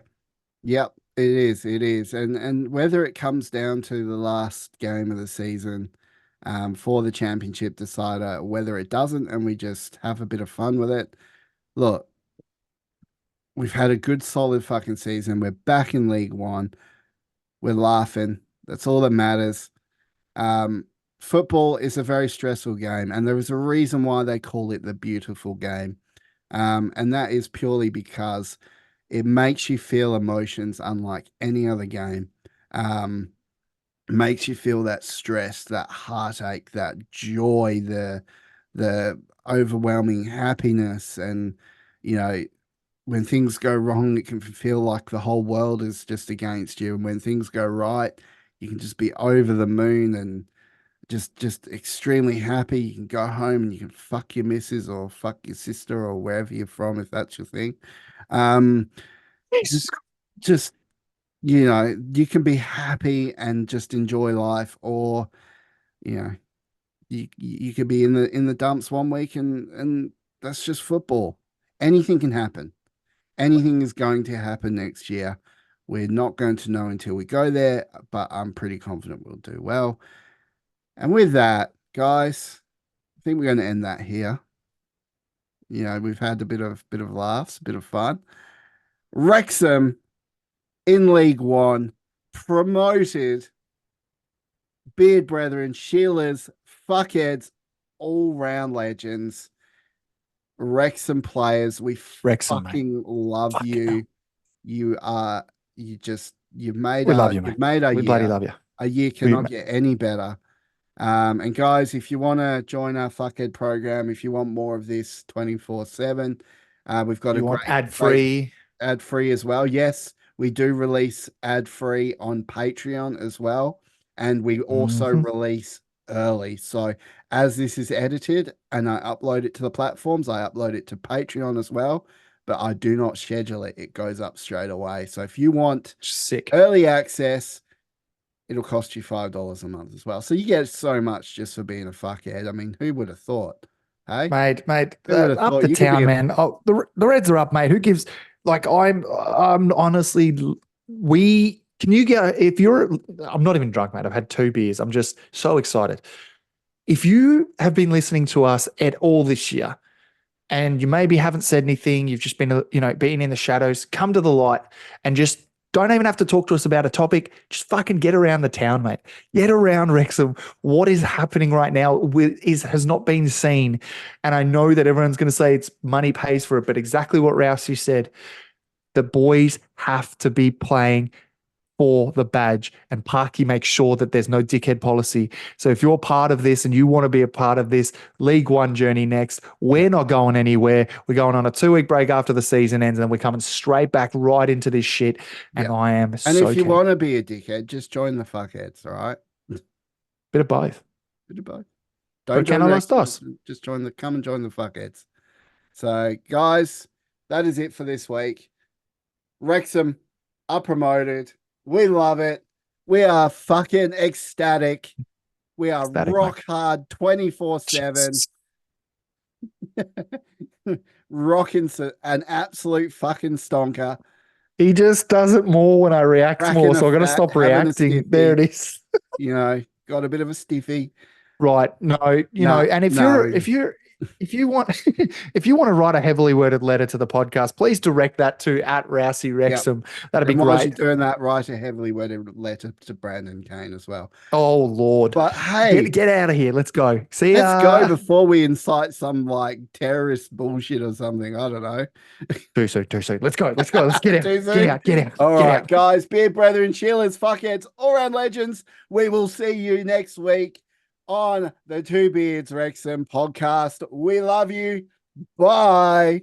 Yep. It is. It is. And whether it comes down to the last game of the season, for the championship decider, whether it doesn't, and we just have a bit of fun with it. Look, we've had a good solid fucking season. We're back in League One. We're laughing. That's all that matters. Um, Football is a very stressful game, and there is a reason why they call it the beautiful game. And that is purely because it makes you feel emotions unlike any other game. Um, Makes you feel that stress, that heartache, that joy, the overwhelming happiness, and you know when things go wrong, it can feel like the whole world is just against you, and when things go right, you can just be over the moon and just extremely happy. You can go home and you can fuck your missus or fuck your sister or wherever you're from if that's your thing. Um, Jesus. just just you can be happy and just enjoy life, or you know, you could be in the dumps one week and that's just football. Anything can happen. Anything is going to happen next year. We're not going to know until we go there, but I'm pretty confident we'll do well. And with that, guys, I think we're going to end that here. We've had a bit of laughs, a bit of fun. Wrexham in League One, promoted, Beard Brethren, Sheilas, fuckheads, all round legends, Wrexham players. We Wrexham, mate. fucking love Fucking hell. you. You are you've made We love you, you've mate. made a We bloody year. love you. A year We, cannot get any better. And guys, if you want to join our fuckhead program, if you want more of this 24/7, we've got a you want ad great free? ad free as well. Yes, we do release ad free on Patreon as well, and we also release early. So as this is edited and I upload it to the platforms, I upload it to Patreon as well, but I do not schedule it. It goes up straight away. So if you want Sick. early access, it'll cost you $5 a month as well. So you get so much just for being a fuckhead. I mean, who would have thought? Hey, Mate, who would have up thought the you could be town, man. Oh, the Reds are up, mate. Who gives? Like, I'm honestly, can you get, if you're, I'm not even drunk, mate. I've had 2 beers. I'm just so excited. If you have been listening to us at all this year and you maybe haven't said anything, you've just been, being in the shadows, come to the light and just don't even have to talk to us about a topic. Just fucking get around the town, mate. Get around Wrexham. What is happening right now has not been seen. And I know that everyone's going to say it's money pays for it, but exactly what Rousey said, the boys have to be playing for the badge, and Parky makes sure that there's no dickhead policy. So if you're part of this and you want to be a part of this League One journey next, we're not going anywhere. We're going on a 2-week break after the season ends, and we're coming straight back right into this shit. And I am And so if you keen. want to be a dickhead, just join the fuckheads, all right? Bit of both. Bit of both. But Don't join can I last Wrexham, us? just come and join the fuckheads. So, guys, that is it for this week. Wrexham are promoted. We love it. We are fucking ecstatic. We are Ecstatic, rock mate. hard 24/7. Rocking an absolute fucking stonker. He just does it more when I react Cracking more, a so I'm going to fat, stop having a reacting. There stiffy. it is. Got a bit of a stiffy. Right. No, and if you want if you want to write a heavily worded letter to the podcast, please direct that to @Rousey Yep. Wrexham. That'd be And while you're great. doing that, write a heavily worded letter to Brandon Kane as well. Oh Lord. But hey, Get out of here. Let's go. See let's go ya. before we incite some like terrorist bullshit or something. I don't know. Too soon. Let's go. Let's get out. Too soon? Get out. All Get right, out. guys, beard brethren, chillers, fuckheads, all round legends. We will see you next week on the Two Beards Wrexham podcast. We love you. Bye.